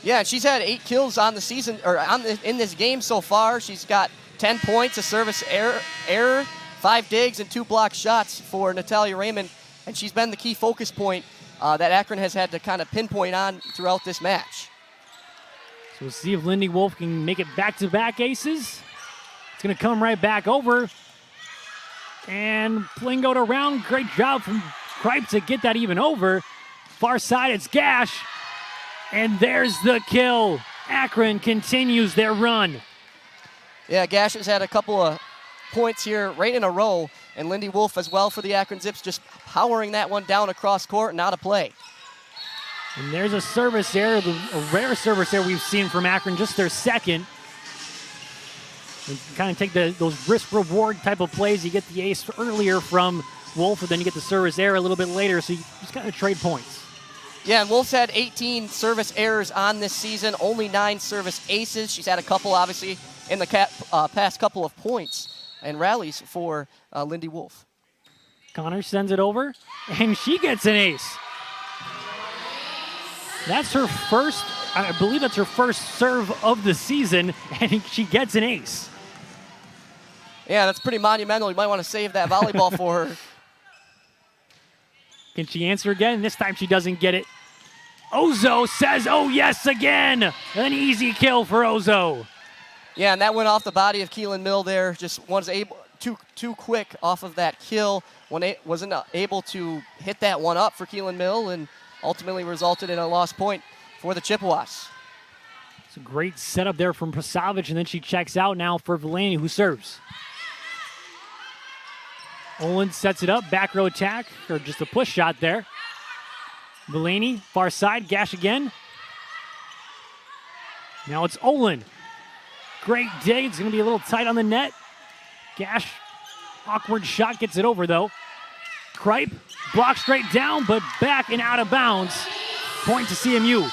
Speaker 2: Yeah, and she's had 8 kills on the season, or in this game so far. She's got 10 points, a service error, 5 digs, and 2 block shots for Natalia Raymond, and she's been the key focus point that Akron has had to kind of pinpoint on throughout this match.
Speaker 1: So we'll see if Lindy Wolf can make it back-to-back aces. It's going to come right back over. And Plingoed around. Great job from Kripe to get that even over. Far side, it's Gash. And there's the kill. Akron continues their run.
Speaker 2: Yeah, Gash has had a couple of points here right in a row, and Lindy Wolf as well for the Akron Zips, just powering that one down across court and out of play.
Speaker 1: And there's a service error, a rare service error we've seen from Akron, just their second. You kind of take those risk-reward type of plays. You get the ace earlier from Wolf, and then you get the service error a little bit later, so you just kind of trade points.
Speaker 2: Yeah, and Wolf's had 18 service errors on this season, only 9 service aces. She's had a couple, obviously, in the past couple of points and rallies for Lindy Wolf.
Speaker 1: Connor sends it over, and she gets an ace. That's her first, I believe that's her first serve of the season, and she gets an ace.
Speaker 2: Yeah, that's pretty monumental. You might want to save that volleyball for her.
Speaker 1: Can she answer again? This time she doesn't get it. Ozo says, oh yes, again. An easy kill for Ozo.
Speaker 2: Yeah, and that went off the body of Keelan Mill there. Just was able too quick off of that kill when it wasn't able to hit that one up for Keelan Mill, and ultimately resulted in a lost point for the Chippewas.
Speaker 1: It's a great setup there from Prasavich, and then she checks out now for Villaney, who serves. Olin sets it up, back row attack, or just a push shot there. Villaney, far side, Gash again. Now it's Olin. Great dig, it's gonna be a little tight on the net. Gash, awkward shot, gets it over though. Kripe, blocked straight down, but back and out of bounds. Point to CMU.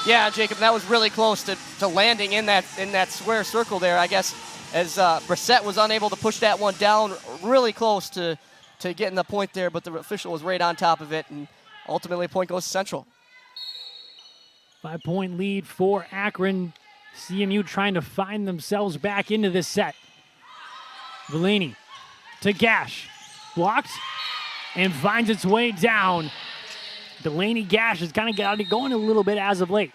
Speaker 2: Yeah, Jacob, that was really close to landing in that square circle there, I guess, as Brissett was unable to push that one down, really close to getting the point there, but the official was right on top of it, and ultimately point goes to Central.
Speaker 1: 5-point lead for Akron. CMU trying to find themselves back into this set. Villaney to Gash, blocked, and finds its way down. Delaney Gash has kind of got it going a little bit as of late.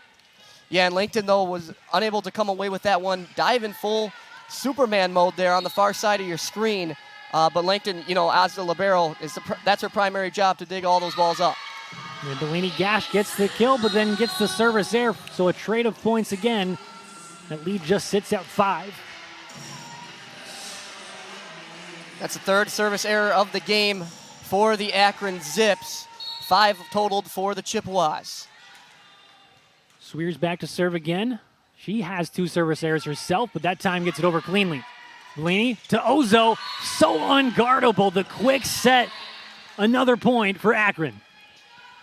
Speaker 2: Yeah, and Langton, though, was unable to come away with that one. Dive in full Superman mode there on the far side of your screen. But Langton, as the libero, that's her primary job, to dig all those balls up.
Speaker 1: And Delaney Gash gets the kill, but then gets the service error. So a trade of points again. That lead just sits at 5.
Speaker 2: That's the third service error of the game for the Akron Zips. 5 totaled for the Chippewas.
Speaker 1: Swears back to serve again. She has 2 service errors herself, but that time gets it over cleanly. Blaney to Ozo. So unguardable. The quick set. Another point for Akron.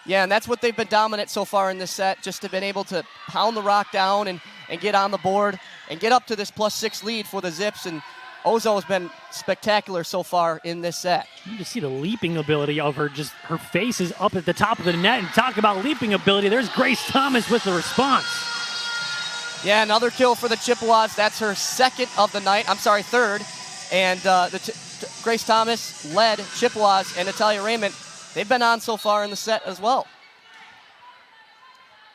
Speaker 2: Yeah, and that's what they've been dominant so far in this set, just have been able to pound the rock down and get on the board and get up to this +6 lead for the Zips. And Ozo has been spectacular so far in this set.
Speaker 1: You just see the leaping ability of her. Just her face is up at the top of the net. And talk about leaping ability. There's Grace Thomas with the response.
Speaker 2: Yeah, another kill for the Chippewas. That's her third. And Grace Thomas led Chippewas, and Natalia Raymond, they've been on so far in the set as well.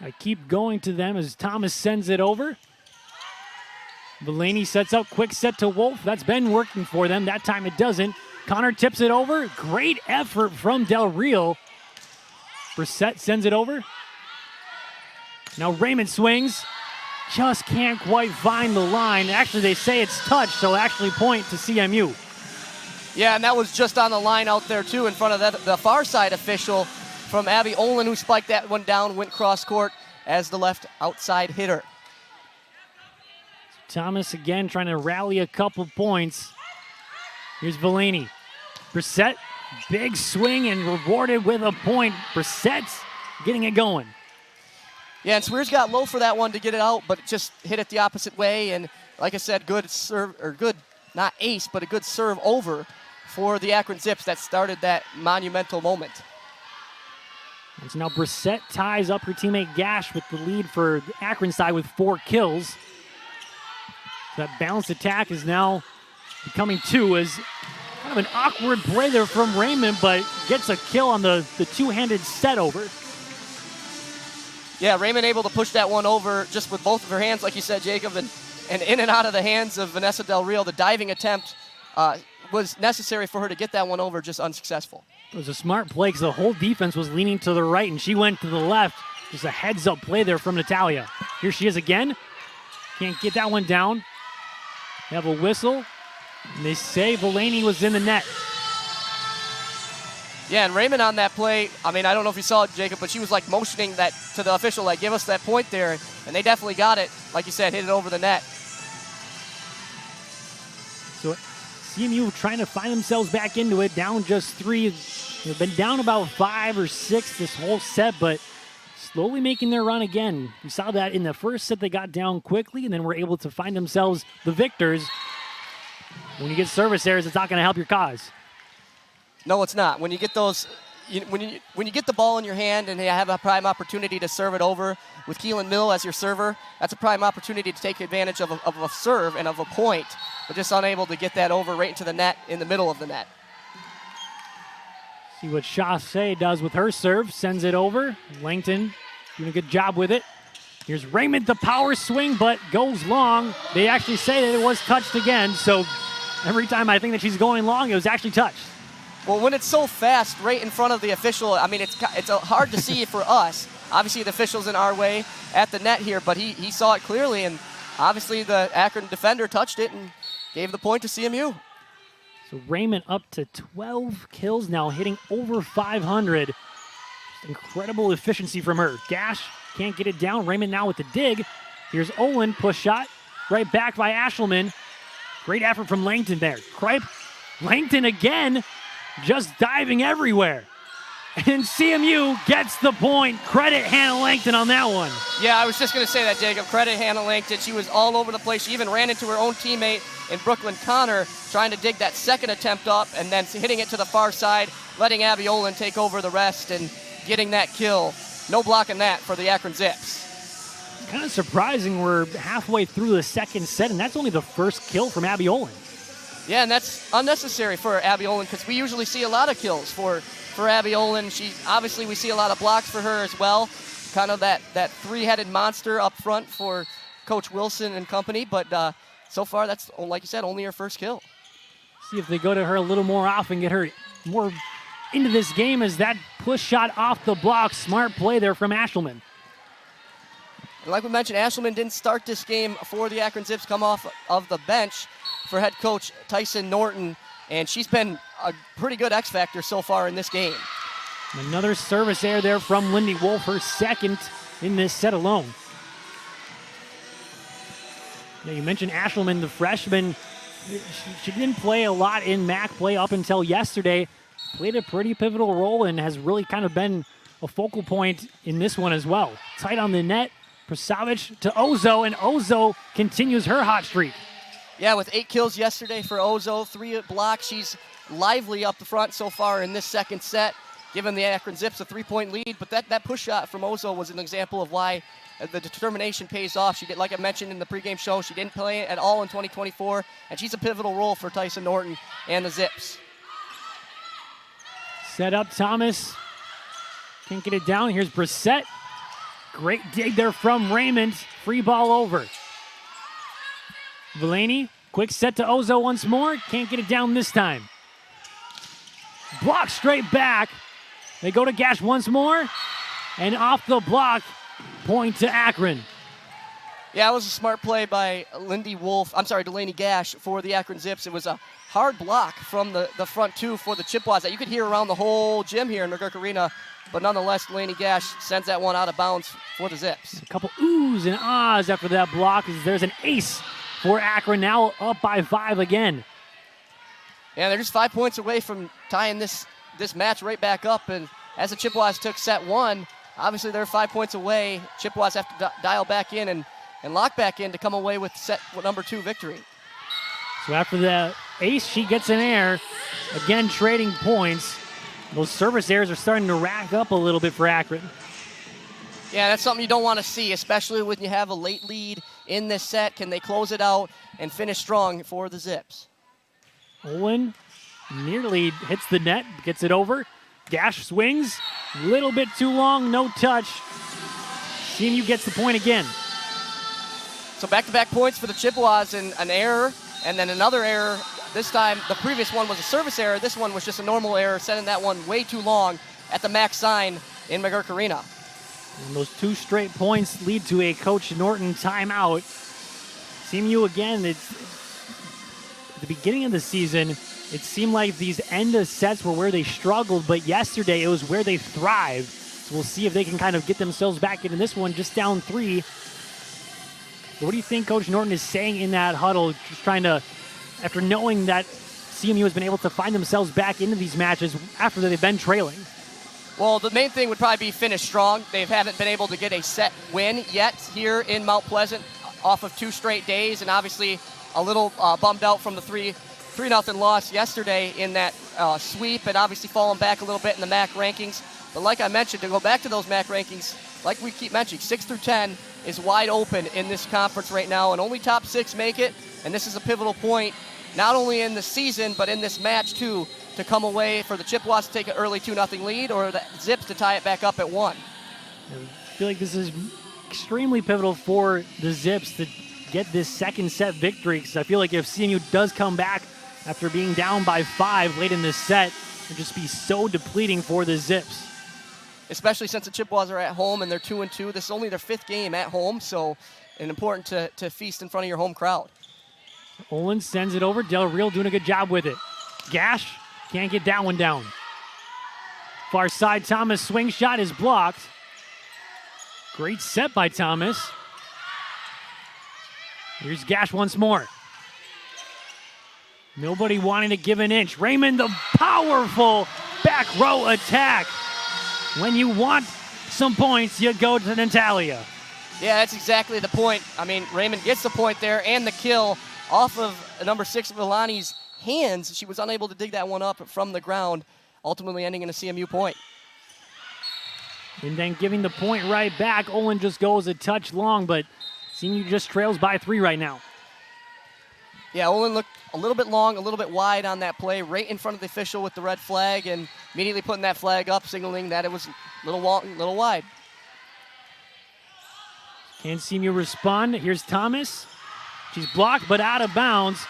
Speaker 1: I keep going to them as Thomas sends it over. Villaney sets up, quick set to Wolf. That's been working for them. That time it doesn't. Connor tips it over. Great effort from Del Real. Brissett sends it over. Now Raymond swings. Just can't quite find the line. Actually, they say it's touch, so actually point to CMU.
Speaker 2: Yeah, and that was just on the line out there, too, in front of the far side official from Abby Olin, who spiked that one down, went cross court as the left outside hitter.
Speaker 1: Thomas again trying to rally a couple points. Here's Villaney. Brissett, big swing and rewarded with a point. Brissett's getting it going.
Speaker 2: Yeah, and Swears got low for that one to get it out, but it just hit it the opposite way. And like I said, good serve, or good, not ace, but a good serve over for the Akron Zips that started that monumental moment.
Speaker 1: And so now Brissett ties up her teammate Gash with the lead for the Akron side with 4 kills. So that balanced attack is now becoming 2 as kind of an awkward play there from Raymond, but gets a kill on the two-handed set over.
Speaker 2: Yeah, Raymond able to push that one over just with both of her hands, like you said, Jacob, and in and out of the hands of Vanessa Del Real. The diving attempt was necessary for her to get that one over, just unsuccessful.
Speaker 1: It was a smart play because the whole defense was leaning to the right, and she went to the left. Just a heads-up play there from Natalia. Here she is again. Can't get that one down. They have a whistle, and they say Villaney was in the net.
Speaker 2: Yeah, and Raymond on that play, I mean, I don't know if you saw it, Jacob, but she was like motioning that to the official, like, give us that point there, and they definitely got it. Like you said, hit it over the net.
Speaker 1: So CMU trying to find themselves back into it, down just 3. They've been down about 5 or 6 this whole set, but slowly making their run again. We saw that in the first set they got down quickly, and then were able to find themselves the victors. When you get service errors, it's not going to help your cause.
Speaker 2: No, it's not. When you get those, when you get the ball in your hand and you have a prime opportunity to serve it over with Keelan Mill as your server, that's a prime opportunity to take advantage of a serve and of a point, but just unable to get that over right into the net, in the middle of the net.
Speaker 1: See what Chassé does with her serve, sends it over. Langton doing a good job with it. Here's Raymond, the power swing, but goes long. They actually say that it was touched again, so Every time I think that she's going long, it was actually touched.
Speaker 2: Well, when it's so fast right in front of the official, I mean, it's hard to see for us. Obviously, the official's in our way at the net here, but he saw it clearly, and obviously the Akron defender touched it and gave the point to CMU.
Speaker 1: So Raymond up to 12 kills now, hitting over 500. Just incredible efficiency from her. Gash can't get it down. Raymond now with the dig. Here's Olin, push shot, right back by Ashelman. Great effort from Langton there. Kripe, Langton again, just diving everywhere. And CMU gets the point. Credit Hannah Langton on that one.
Speaker 2: Yeah, I was just going to say that, Jacob. Credit Hannah Langton. She was all over the place. She even ran into her own teammate in Brooklyn Connor, trying to dig that second attempt up and then hitting it to the far side, letting Abby Olin take over the rest and getting that kill. No blocking that for the Akron Zips.
Speaker 1: Kind of surprising we're halfway through the second set, and that's only the first kill from Abby Olin.
Speaker 2: Yeah, and that's unnecessary for Abby Olin because we usually see a lot of kills for Abby Olin. Obviously we see a lot of blocks for her as well. Kind of that three-headed monster up front for Coach Wilson and company, but so far that's, like you said, only her first kill.
Speaker 1: See if they go to her a little more often, get her more into this game as that push shot off the block. Smart play there from Ashelman.
Speaker 2: And like we mentioned, Ashelman didn't start this game for the Akron Zips, come off of the bench for head coach Tyson Norton, and she's been a pretty good X factor so far in this game.
Speaker 1: Another service error there from Lindy Wolf, her second in this set alone. Yeah, you mentioned Ashelman, the freshman. She didn't play a lot in MAC play up until yesterday. Played a pretty pivotal role and has really kind of been a focal point in this one as well. Tight on the net, Prasavich to Ozo, and Ozo continues her hot streak.
Speaker 2: Yeah, with 8 kills yesterday for Ozo, 3 blocks. She's lively up the front so far in this second set, giving the Akron Zips a 3-point lead. But that push shot from Ozo was an example of why the determination pays off. She did, like I mentioned in the pregame show, she didn't play at all in 2024, and she's a pivotal role for Tyson Norton and the Zips.
Speaker 1: Set up Thomas. Can't get it down. Here's Brissett. Great dig there from Raymond. Free ball over. Delaney, quick set to Ozo once more. Can't get it down this time. Block straight back. They go to Gash once more. And off the block, point to Akron.
Speaker 2: Yeah, it was a smart play by Delaney Gash for the Akron Zips. It was a hard block from the front two for the Chippewas that you could hear around the whole gym here in McGurk Arena. But nonetheless, Delaney Gash sends that one out of bounds for the Zips.
Speaker 1: A couple oohs and ahs after that block as there's an ace for Akron, now up by 5 again.
Speaker 2: Yeah, they're just 5 points away from tying this match right back up. And as the Chippewas took set 1, obviously they're 5 points away. Chippewas have to dial back in and lock back in to come away with set number 2 victory.
Speaker 1: So after the ace, she gets an air. Again, trading points. Those service errors are starting to rack up a little bit for Akron.
Speaker 2: Yeah, that's something you don't want to see, especially when you have a late lead in this set. Can they close it out and finish strong for the Zips?
Speaker 1: Olin nearly hits the net, gets it over. Gash swings, a little bit too long, no touch. CMU gets the point again.
Speaker 2: So back-to-back points for the Chippewas, and an error, and then another error. This time, the previous one was a service error. This one was just a normal error, sending that one way too long at the MAC sign in McGurk Arena.
Speaker 1: And those 2 straight points lead to a Coach Norton timeout. CMU again, it's at the beginning of the season, it seemed like these end of sets were where they struggled, but yesterday it was where they thrived. So we'll see if they can kind of get themselves back into this one, just down 3. So what do you think Coach Norton is saying in that huddle, just trying to, after knowing that CMU has been able to find themselves back into these matches after they've been trailing?
Speaker 2: Well, the main thing would probably be finish strong. They haven't been able to get a set win yet here in Mount Pleasant off of 2 straight days, and obviously a little bummed out from the 3-0 loss yesterday in that sweep, and obviously falling back a little bit in the MAC rankings. But like I mentioned, to go back to those MAC rankings, like we keep mentioning, 6 through 10 is wide open in this conference right now, and only top 6 make it, and this is a pivotal point, not only in the season, but in this match too, to come away for the Chippewas to take an early 2-0 lead, or the Zips to tie it back up at 1.
Speaker 1: I feel like this is extremely pivotal for the Zips to get this second set victory, because I feel like if CMU does come back after being down by 5 late in this set would just be so depleting for the Zips.
Speaker 2: Especially since the Chippewas are at home and they're 2-2. This is only their 5th game at home, so important to feast in front of your home crowd.
Speaker 1: Olin sends it over. Del Real doing a good job with it. Gash can't get that one down. Far side, Thomas swing shot is blocked. Great set by Thomas. Here's Gash once more. Nobody wanting to give an inch. Raymond, the powerful back row attack. When you want some points, you go to Natalia.
Speaker 2: Yeah, that's exactly the point. I mean, Raymond gets the point there and the kill off of number 6, Villani's hands. She was unable to dig that one up from the ground, ultimately ending in a CMU point.
Speaker 1: And then giving the point right back. Olin just goes a touch long, but CMU just trails by 3 right now.
Speaker 2: Yeah, Olin looked a little bit long, a little bit wide on that play, right in front of the official with the red flag, and immediately putting that flag up, signaling that it was a little long, a little wide.
Speaker 1: Can CMU respond? Here's Thomas. She's blocked, but out of bounds.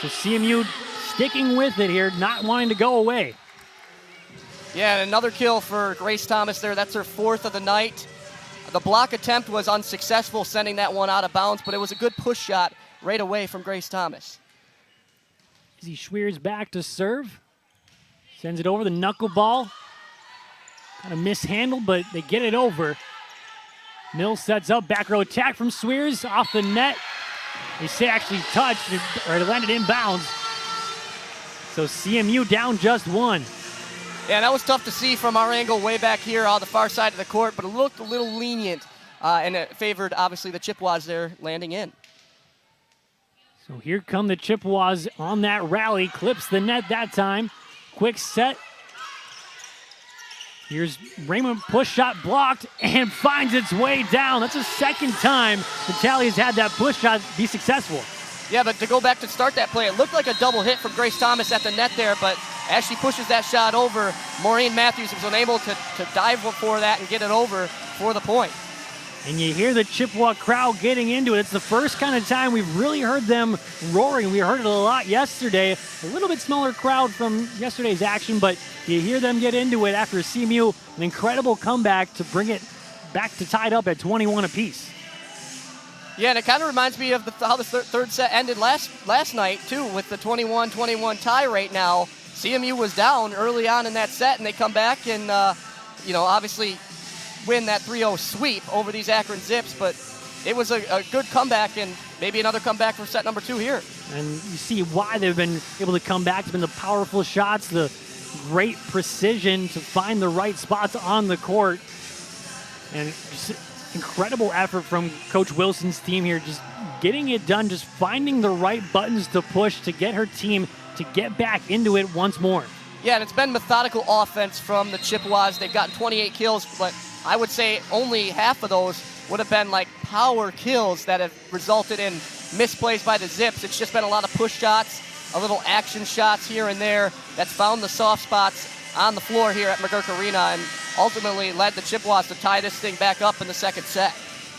Speaker 1: So CMU sticking with it here, not wanting to go away.
Speaker 2: Yeah, and another kill for Grace Thomas there. That's her 4th of the night. The block attempt was unsuccessful, sending that one out of bounds, but it was a good push shot right away from Grace Thomas.
Speaker 1: Izzy Schweers back to serve. Sends it over the knuckleball. Kind of mishandled, but they get it over. Mills sets up, back row attack from Schweers off the net. They say actually touched, or it landed inbounds. So CMU down just 1.
Speaker 2: Yeah, that was tough to see from our angle way back here on the far side of the court, but it looked a little lenient, and it favored, obviously, the Chippewas there landing in.
Speaker 1: So here come the Chippewas on that rally. Clips the net that time. Quick set. Here's Raymond, push shot blocked and finds its way down. That's the second time Natalia's had that push shot be successful.
Speaker 2: Yeah, but to go back to start that play, it looked like a double hit from Grace Thomas at the net there, but as she pushes that shot over, Maureen Matthews was unable to dive for that and get it over for the point.
Speaker 1: And you hear the Chippewa crowd getting into it. It's the first kind of time we've really heard them roaring. We heard it a lot yesterday. A little bit smaller crowd from yesterday's action, but you hear them get into it after CMU, an incredible comeback to bring it back to tied up at 21 apiece.
Speaker 2: Yeah, and it kind of reminds me of how the third set ended last night, too, with the 21-21 tie right now. CMU was down early on in that set, and they come back and, obviously win that 3-0 sweep over these Akron Zips, but it was a good comeback and maybe another comeback for set number 2 here.
Speaker 1: And you see why they've been able to come back. It's been the powerful shots, the great precision to find the right spots on the court, and just incredible effort from Coach Wilson's team here, just getting it done, just finding the right buttons to push to get her team to get back into it once more.
Speaker 2: Yeah, and it's been methodical offense from the Chippewas. They've gotten 28 kills, but I would say only half of those would have been like power kills that have resulted in misplays by the Zips. It's just been a lot of push shots, a little action shots here and there that's found the soft spots on the floor here at McGurk Arena and ultimately led the Chippewas to tie this thing back up in the second set.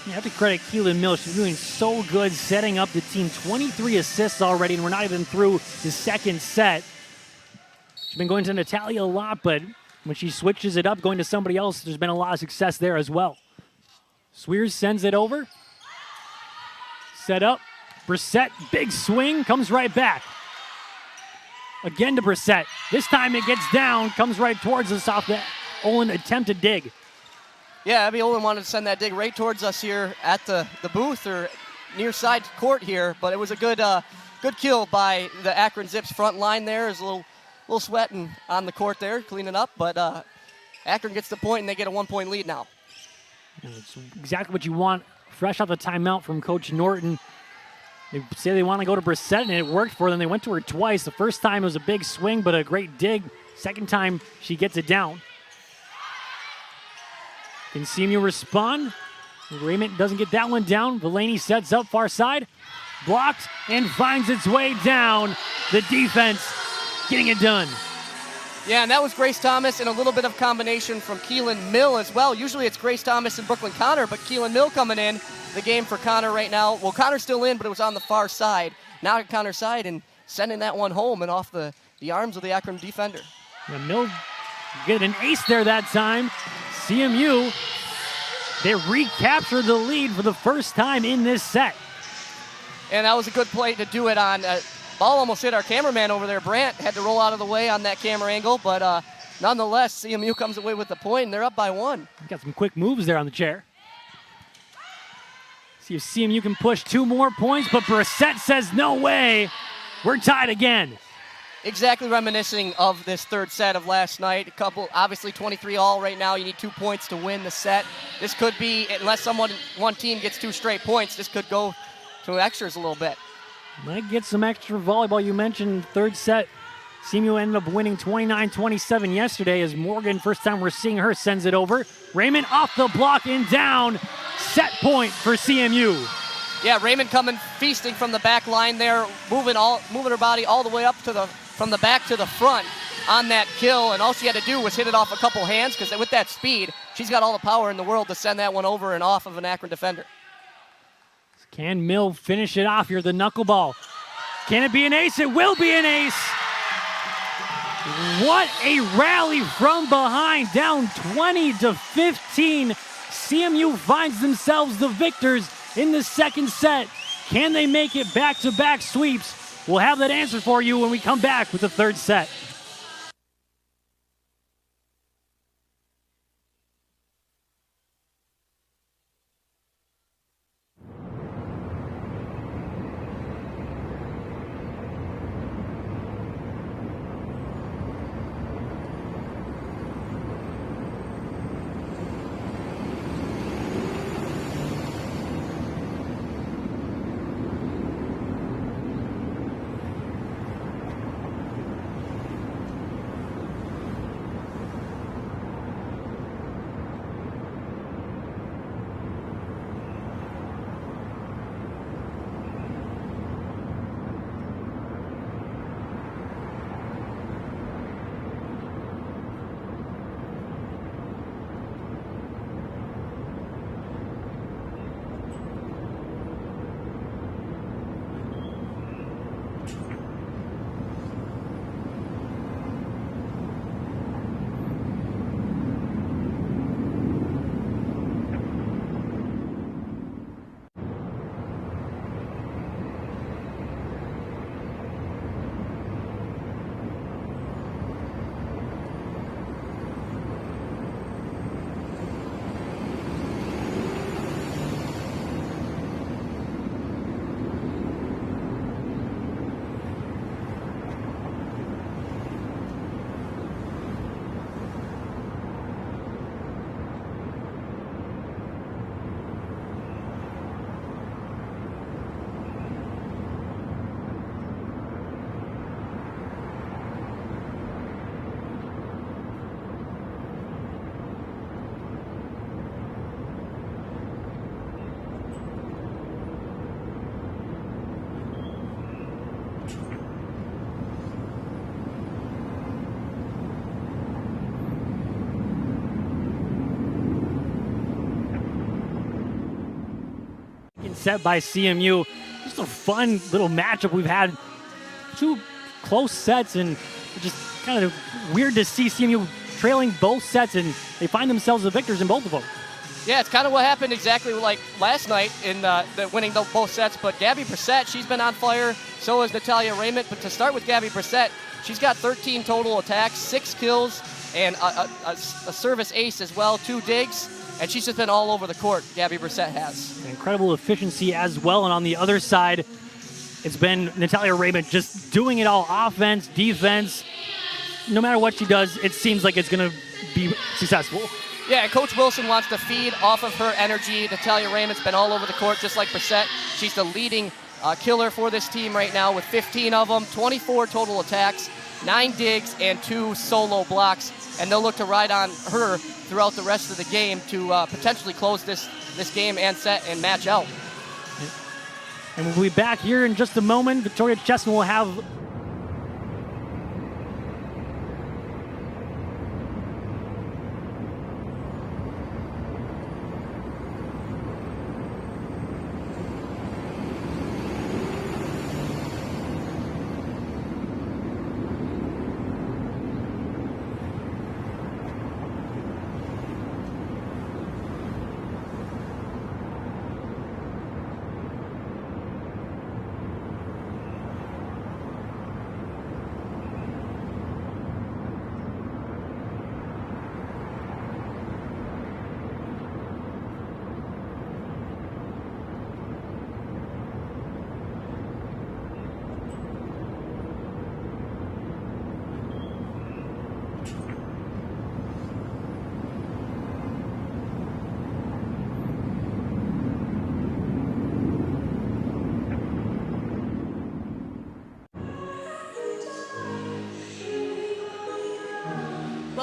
Speaker 1: You have to credit Keelan Mills. She's doing so good setting up the team. 23 assists already, and we're not even through the second set. She's been going to Natalia a lot, but when she switches it up, going to somebody else, there's been a lot of success there as well. Sweers sends it over. Set up. Brissett, big swing, comes right back. Again to Brissett. This time it gets down, comes right towards us off the Olin attempted dig.
Speaker 2: Yeah, Abby Olin wanted to send that dig right towards us here at the booth or near side court here, but it was a good kill by the Akron Zips front line there. There's a little sweating on the court there, cleaning up, but Akron gets the point and they get a 1-point lead now.
Speaker 1: And it's exactly what you want, fresh off the timeout from Coach Norton. They say they want to go to Brissett, and it worked for them. They went to her twice. The first time it was a big swing, but a great dig. Second time, she gets it down. Can CMU respond? Raymond doesn't get that one down. Villaney sets up far side. Blocked and finds its way down. The defense getting it done.
Speaker 2: Yeah, and that was Grace Thomas and a little bit of combination from Keelan Mill as well. Usually it's Grace Thomas and Brooklyn Connor, but Keelan Mill coming in the game for Connor right now. Well, Connor's still in, but it was on the far side. Now at Connor's side, and sending that one home and off the arms of the Akron defender.
Speaker 1: Yeah, Mill get an ace there that time. CMU, they recaptured the lead for the first time in this set.
Speaker 2: And that was a good play to do it on. Ball almost hit our cameraman over there. Brandt had to roll out of the way on that camera angle, but nonetheless, CMU comes away with the point, and they're up by 1.
Speaker 1: Got some quick moves there on the chair. See if CMU can push 2 more points, but Brissett says, no way. We're tied again.
Speaker 2: Exactly reminiscing of this third set of last night. A couple, obviously 23 all right now. You need 2 points to win the set. This could be, unless one team gets 2 straight points, this could go to extras a little bit.
Speaker 1: Might get some extra volleyball. You mentioned third set. CMU ended up winning 29-27 yesterday as Morgan, first time we're seeing her, sends it over. Raymond off the block and down. Set point for CMU.
Speaker 2: Yeah, Raymond coming feasting from the back line there, moving her body all the way up to from the back to the front on that kill, and all she had to do was hit it off a couple hands, because with that speed, she's got all the power in the world to send that one over and off of an Akron defender.
Speaker 1: Can Mill finish it off here, the knuckleball? Can it be an ace? It will be an ace. What a rally from behind, down 20-15. CMU finds themselves the victors in the second set. Can they make it back-to-back sweeps? We'll have that answer for you when we come back with the third set. Set by CMU. Just a fun little matchup. We've had 2 close sets, and it's just kind of weird to see CMU trailing both sets, and they find themselves the victors in both of them.
Speaker 2: Yeah, it's kind of what happened exactly like last night in winning both sets. But Gabby Brissett, she's been on fire. So has Natalia Raymond. But to start with Gabby Brissett, she's got 13 total attacks, 6 kills, and a service ace as well, 2 digs. And she's just been all over the court, Gabby Brissett has.
Speaker 1: Incredible efficiency as well. And on the other side, it's been Natalia Raymond just doing it all, offense, defense. No matter what she does, it seems like it's going to be successful.
Speaker 2: Yeah, and Coach Wilson wants to feed off of her energy. Natalia Raymond's been all over the court, just like Brissett. She's the leading killer for this team right now with 15 of them, 24 total attacks, 9 digs, and 2 solo blocks. And they'll look to ride on her throughout the rest of the game to potentially close this game and set and match out.
Speaker 1: And we'll be back here in just a moment. Victoria Chessman will have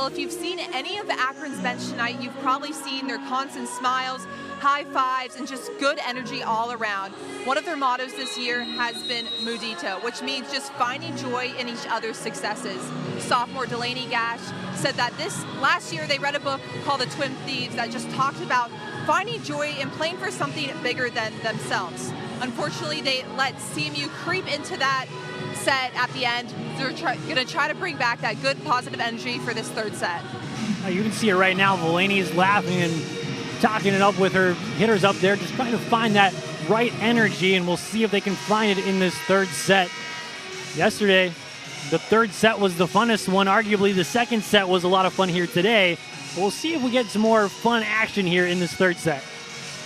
Speaker 3: Well, if you've seen any of Akron's bench tonight, you've probably seen their constant smiles, high fives, and just good energy all around. One of their mottos this year has been Mudito, which means just finding joy in each other's successes. Sophomore Delaney Gash said that last year they read a book called The Twin Thieves that just talked about finding joy and playing for something bigger than themselves. Unfortunately, they let CMU creep into that set at the end. They're going to try to bring back that good positive energy for this third set.
Speaker 1: You can see it right now. Delaney is laughing and talking it up with her hitters up there, just trying to find that right energy, and we'll see if they can find it in this third set. Yesterday, the third set was the funnest one. Arguably, the second set was a lot of fun here today. We'll see if we get some more fun action here in this third set.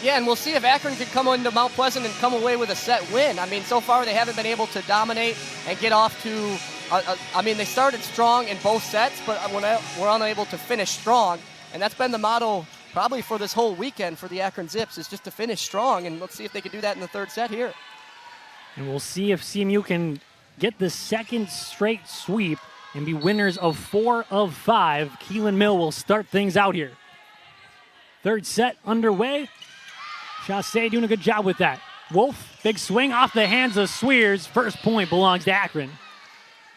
Speaker 2: Yeah, and we'll see if Akron can come into Mount Pleasant and come away with a set win. I mean, so far they haven't been able to dominate and get off to, they started strong in both sets, but we're unable to finish strong. And that's been the motto probably for this whole weekend for the Akron Zips, is just to finish strong. And let's see if they can do that in the third set here.
Speaker 1: And we'll see if CMU can get the second straight sweep and be winners of 4 of 5. Keelan Mill will start things out here. Third set underway. Chassé doing a good job with that. Wolf, big swing off the hands of Swears. First point belongs to Akron.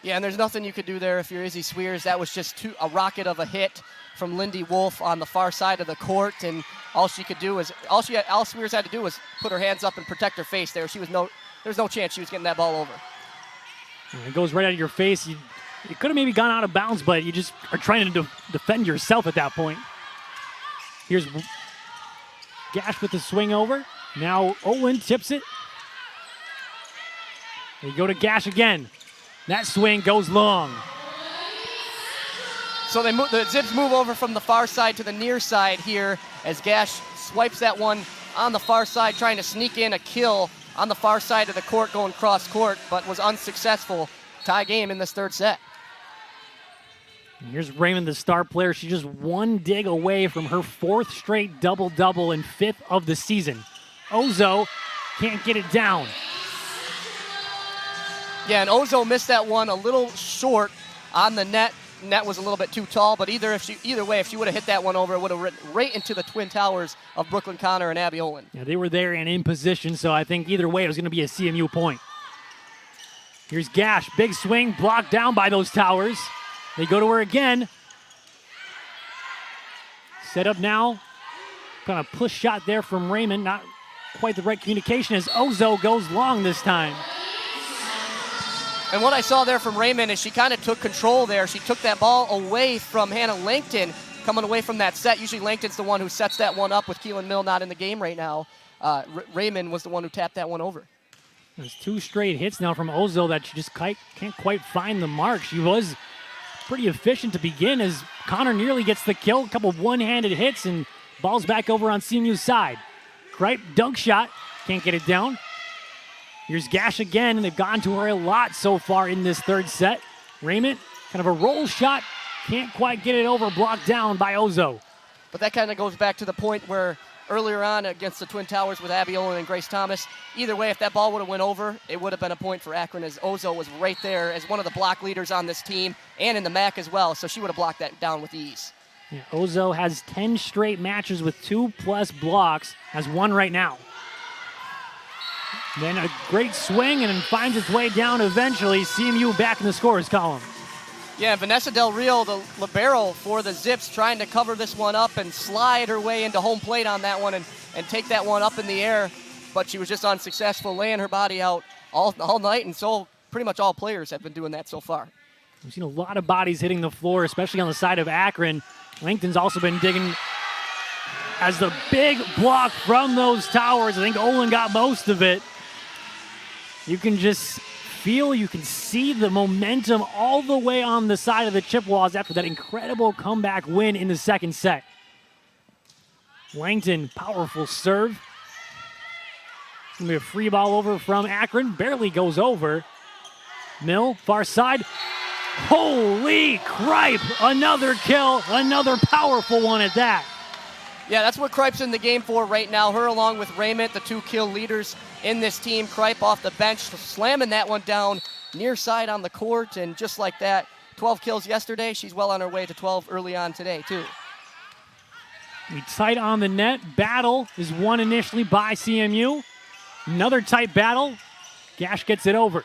Speaker 2: Yeah, and there's nothing you could do there if you're Izzy Swears. That was just a rocket of a hit from Lindy Wolf on the far side of the court, and all Swears had to do was put her hands up and protect her face there. There's no chance she was getting that ball over.
Speaker 1: It goes right out of your face. You could have maybe gone out of bounds, but you just are trying to defend yourself at that point. Here's Gash with the swing over. Now Owen tips it. They go to Gash again. That swing goes long.
Speaker 2: So the Zips move over from the far side to the near side here as Gash swipes that one on the far side, trying to sneak in a kill on the far side of the court going cross court, but was unsuccessful. Tie game in this third set.
Speaker 1: And here's Raymond, the star player. She's just one dig away from her 4th straight double-double and 5th of the season. Ozo can't get it down.
Speaker 2: Yeah, and Ozo missed that one a little short on the net. Net was a little bit too tall, but either way, if she would have hit that one over, it would have written right into the twin towers of Brooklyn Connor and Abby Olin.
Speaker 1: Yeah, they were there and in position, so I think either way it was going to be a CMU point. Here's Gash, big swing, blocked down by those towers. They go to her again. Set up now. Kind of push shot there from Raymond. Not quite the right communication as Ozo goes long this time.
Speaker 2: And what I saw there from Raymond is she kind of took control there. She took that ball away from Hannah Langton, coming away from that set. Usually Langton's the one who sets that one up with Keelan Mill not in the game right now. Raymond was the one who tapped that one over.
Speaker 1: There's 2 straight hits now from Ozo that she just can't quite find the mark. She was pretty efficient to begin as Connor nearly gets the kill. A couple of one-handed hits and balls back over on CMU's side. Kripe dunk shot, can't get it down. Here's Gash again, and they've gone to her a lot so far in this third set. Raymond, kind of a roll shot, can't quite get it over, blocked down by Ozo.
Speaker 2: But that kind of goes back to the point where earlier on against the Twin Towers with Abby Olin and Grace Thomas, either way, if that ball would have went over, it would have been a point for Akron as Ozo was right there as one of the block leaders on this team and in the MAC as well, so she would have blocked that down with ease.
Speaker 1: Yeah, Ozo has 10 straight matches with 2+ blocks, has 1 right now. Then a great swing and finds its way down eventually. CMU back in the scorers column.
Speaker 2: Yeah, Vanessa Del Rio, the libero for the Zips, trying to cover this one up and slide her way into home plate on that one and take that one up in the air. But she was just unsuccessful, laying her body out all night, and so pretty much all players have been doing that so far.
Speaker 1: We've seen a lot of bodies hitting the floor, especially on the side of Akron. Langton's also been digging as the big block from those towers. I think Olin got most of it. You can just feel, you can see the momentum all the way on the side of the Chippewas after that incredible comeback win in the second set. Langton, powerful serve. It's going to be a free ball over from Akron. Barely goes over. Mill, far side. Holy cripe! Another kill, another powerful one at that.
Speaker 2: Yeah, that's what Kripe's in the game for right now. Her along with Raymond, the 2 kill leaders in this team. Kripe off the bench, slamming that one down near side on the court. And just like that, 12 kills yesterday. She's well on her way to 12 early on today, too.
Speaker 1: We tight on the net. Battle is won initially by CMU. Another tight battle. Gash gets it over.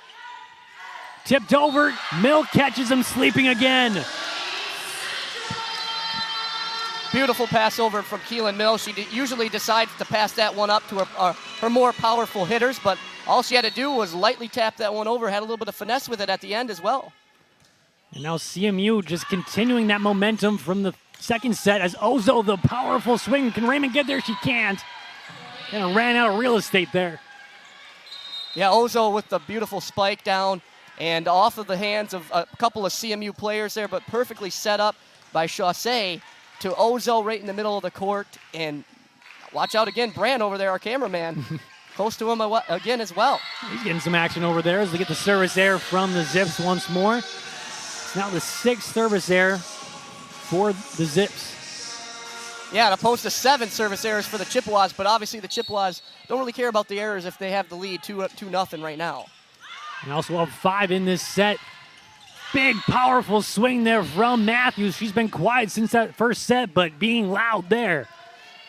Speaker 1: Tipped over. Mill catches him sleeping again.
Speaker 2: Beautiful pass over from Keelan Mill. She usually decides to pass that one up to her more powerful hitters, but all she had to do was lightly tap that one over, had a little bit of finesse with it at the end as well.
Speaker 1: And now CMU just continuing that momentum from the second set as Ozo, the powerful swing. Can Raymond get there? She can't. Kind of ran out of real estate there.
Speaker 2: Yeah, Ozo with the beautiful spike down and off of the hands of a couple of CMU players there, but perfectly set up by Chaussee to Ozo right in the middle of the court. And watch out again, Brand over there, our cameraman. Close to him again as well.
Speaker 1: He's getting some action over there as they get the service error from the Zips once more. It's now the 6th service error for the Zips.
Speaker 2: Yeah, and opposed to 7 service errors for the Chippewas, but obviously the Chippewas don't really care about the errors if they have the lead 2-0 right now.
Speaker 1: And also have 5 in this set. Big, powerful swing there from Matthews. She's been quiet since that first set, but being loud there.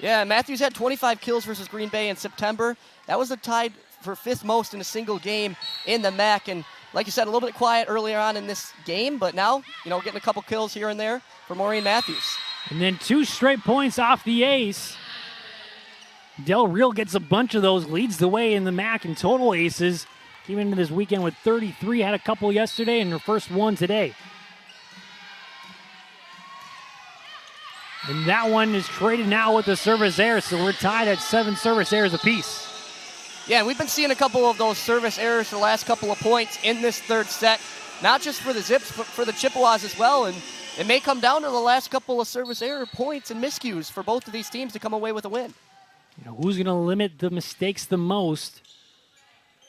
Speaker 2: Yeah, Matthews had 25 kills versus Green Bay in September. That was tied for 5th most in a single game in the MAC. And like you said, a little bit quiet earlier on in this game, but now, getting a couple kills here and there for Maureen Matthews.
Speaker 1: And then 2 straight points off the ace. Del Real gets a bunch of those, leads the way in the MAC in total aces. Came into this weekend with 33, had a couple yesterday, and her first one today. And that one is traded now with the service error, so we're tied at 7 service errors apiece.
Speaker 2: Yeah, and we've been seeing a couple of those service errors for the last couple of points in this third set, not just for the Zips, but for the Chippewas as well. And it may come down to the last couple of service error points and miscues for both of these teams to come away with a win.
Speaker 1: Who's going to limit the mistakes the most?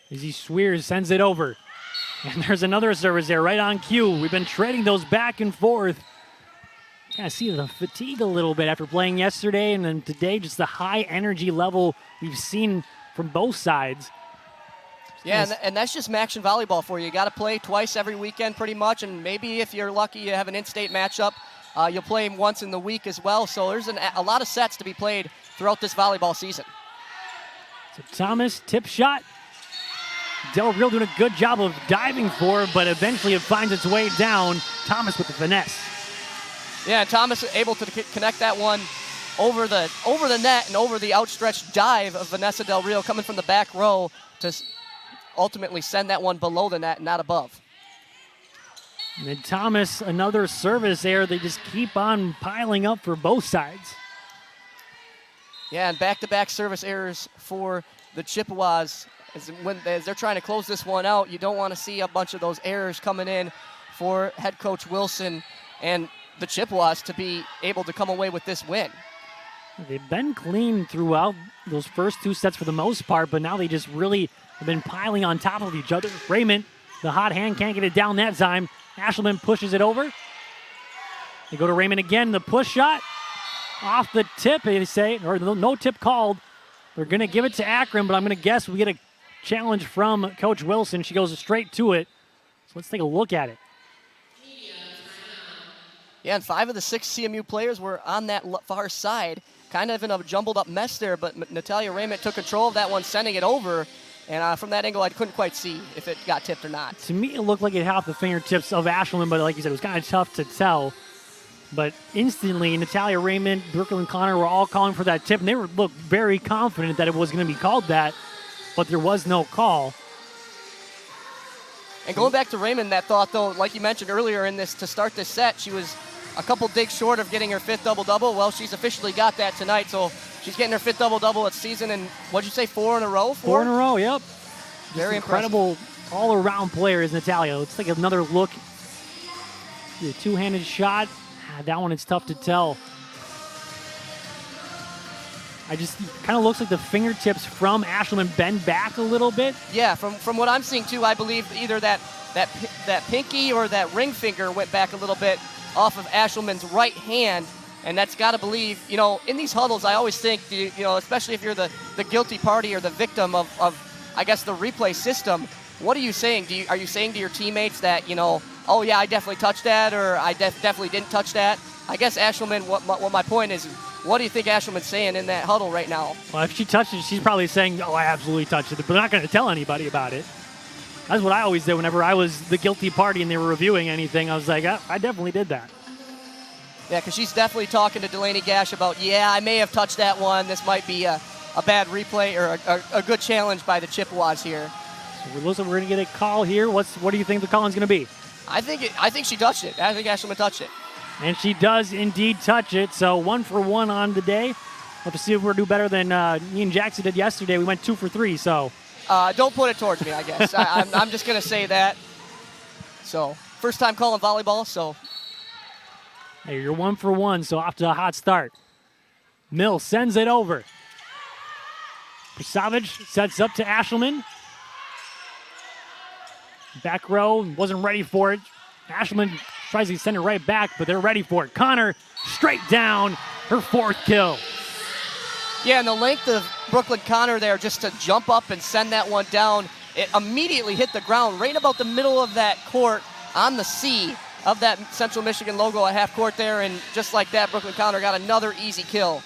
Speaker 1: Izzy Swears sends it over. And there's another service error right on cue. We've been trading those back and forth. Kind of see the fatigue a little bit after playing yesterday and then today, just the high energy level we've seen from both sides.
Speaker 2: Yeah, and that's just action volleyball for you. You got to play twice every weekend pretty much, and maybe if you're lucky you have an in-state matchup, you'll play them once in the week as well. So there's a lot of sets to be played throughout this volleyball season.
Speaker 1: So Thomas, tip shot. Del Real doing a good job of diving for it, but eventually it finds its way down. Thomas with the finesse.
Speaker 2: Yeah, Thomas able to connect that one over the net and over the outstretched dive of Vanessa Del Rio coming from the back row to ultimately send that one below the net, not above.
Speaker 1: And then Thomas, another service error. They just keep on piling up for both sides.
Speaker 2: Yeah, and back-to-back service errors for the Chippewas. As they're trying to close this one out, you don't want to see a bunch of those errors coming in for head coach Wilson and the Chippewas to be able to come away with this win.
Speaker 1: They've been clean throughout those first 2 sets for the most part, but now they just really have been piling on top of each other. Raymond, the hot hand, can't get it down that time. Ashelman pushes it over. They go to Raymond again, the push shot. Off the tip, they say, or no tip called. They're going to give it to Akron, but I'm going to guess we get a challenge from Coach Wilson. She goes straight to it. So let's take a look at it.
Speaker 2: Yeah, and 5 of the 6 CMU players were on that far side, kind of in a jumbled up mess there, but Natalia Raymond took control of that one, sending it over. And from that angle, I couldn't quite see if it got tipped or not.
Speaker 1: To me, it looked like it hit off the fingertips of Ashelman, but like you said, it was kind of tough to tell. But instantly, Natalia Raymond, Brooklyn Connor were all calling for that tip, and they looked very confident that it was going to be called that, but there was no call.
Speaker 2: And going back to Raymond, that thought, though, like you mentioned earlier in this, to start this set, she was a couple digs short of getting her 5th double-double. Well, she's officially got that tonight, so she's getting her 5th double-double at season, and what'd you say, 4 in a row?
Speaker 1: 4 in a row, yep.
Speaker 2: Very
Speaker 1: incredible all-around player is Natalia. Let's take another look. The two-handed shot. That one, it's tough to tell. Kind of looks like the fingertips from Ashelman bend back a little bit.
Speaker 2: Yeah, from what I'm seeing too, I believe either that pinky or that ring finger went back a little bit off of Ashelman's right hand, and that's got to believe, in these huddles, I always think, especially if you're the guilty party or the victim of I guess the replay system, what are you saying? Are you saying to your teammates that, oh yeah, I definitely touched that, or I definitely didn't touch that. I guess Ashelman, what my point is, what do you think Ashelman's saying in that huddle right now?
Speaker 1: Well, if she touched it, she's probably saying, oh, I absolutely touched it, but they're not going to tell anybody about it. That's what I always did whenever I was the guilty party and they were reviewing anything. I was like, I definitely did that.
Speaker 2: Yeah, because she's definitely talking to Delaney Gash about, yeah, I may have touched that one. This might be a bad replay or a good challenge by the Chippewas here.
Speaker 1: So we're going to get a call here. What do you think the calling's going to be?
Speaker 2: I think she touched it. I think Ashelman touched it.
Speaker 1: And she does indeed touch it. So 1 for 1 on the day. We'll have to see if we're do better than me and Jackson did yesterday. We went 2 for 3. So
Speaker 2: don't put it towards me, I guess. I'm just going to say that. So first time calling volleyball, so.
Speaker 1: Hey, you're 1 for 1, so off to a hot start. Mill sends it over. Savage sets up to Ashelman. Back row, wasn't ready for it. Ashelman tries to send it right back, but they're ready for it. Connor straight down, her 4th kill.
Speaker 2: Yeah, and the length of Brooklyn Connor there just to jump up and send that one down, it immediately hit the ground right about the middle of that court on the C of that Central Michigan logo at half court there, and just like that, Brooklyn Connor got another easy kill.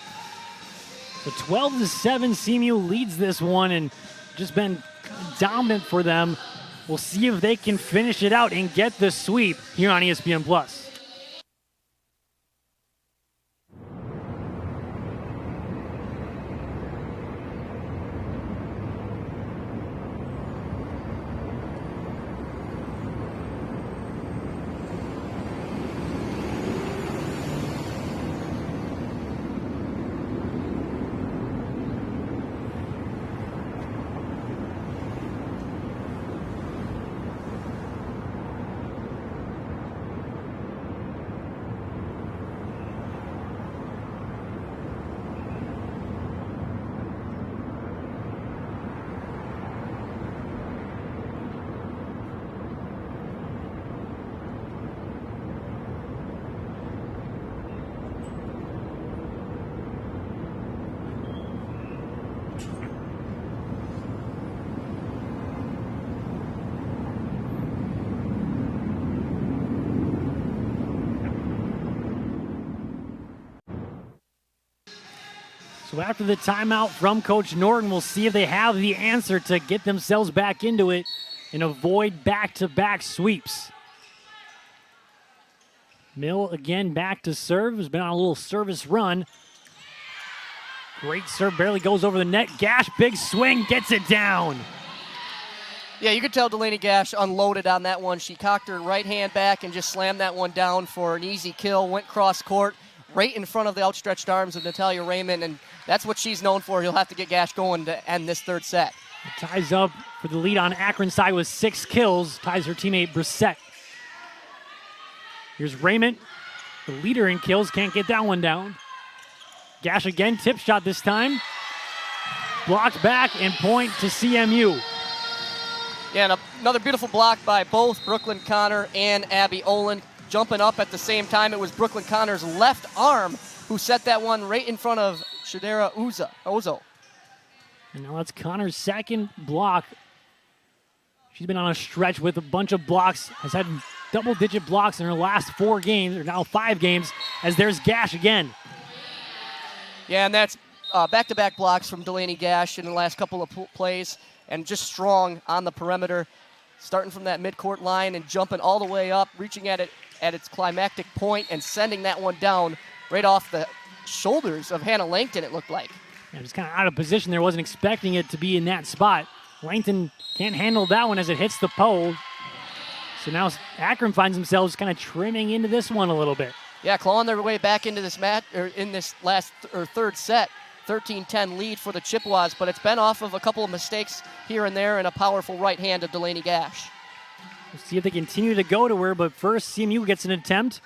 Speaker 1: So 12-7, CMU leads this one and just been dominant for them. We'll see if they can finish it out and get the sweep here on ESPN+. So after the timeout from Coach Norton, we'll see if they have the answer to get themselves back into it and avoid back-to-back sweeps. Mill again back to serve. Has been on a little service run. Great serve, barely goes over the net. Gash, big swing, gets it down.
Speaker 2: Yeah, you could tell Delaney Gash unloaded on that one. She cocked her right hand back and just slammed that one down for an easy kill. Went cross court, right in front of the outstretched arms of Natalia Raymond, and that's what she's known for. He'll have to get Gash going to end this 3rd set.
Speaker 1: It ties up for the lead on Akron side with 6 kills. Ties her teammate Brissett. Here's Raymond, the leader in kills. Can't get that one down. Gash again, tip shot this time. Blocked back and point to CMU.
Speaker 2: Yeah, and another beautiful block by both Brooklyn Connor and Abby Olin. Jumping up at the same time, it was Brooklyn Connor's left arm who set that one right in front of Shadera Ozo.
Speaker 1: And now that's Connor's 2nd block. She's been on a stretch with a bunch of blocks, has had double-digit blocks in her last 4 games, or now 5 games, as there's Gash again.
Speaker 2: Yeah, and that's back-to-back blocks from Delaney Gash in the last couple of plays, and just strong on the perimeter, starting from that midcourt line and jumping all the way up, reaching at it at its climactic point and sending that one down right off the shoulders of Hannah Langton, it looked like.
Speaker 1: Yeah, just kind of out of position there. Wasn't expecting it to be in that spot. Langton can't handle that one as it hits the pole. So now Akron finds themselves kind of trimming into this one a little bit.
Speaker 2: Yeah, clawing their way back into this match, or in this last or 3rd set. 13-10 lead for the Chippewas, but it's been off of a couple of mistakes here and there and a powerful right hand of Delaney Gash.
Speaker 1: We'll see if they continue to go to her, but first CMU gets an attempt.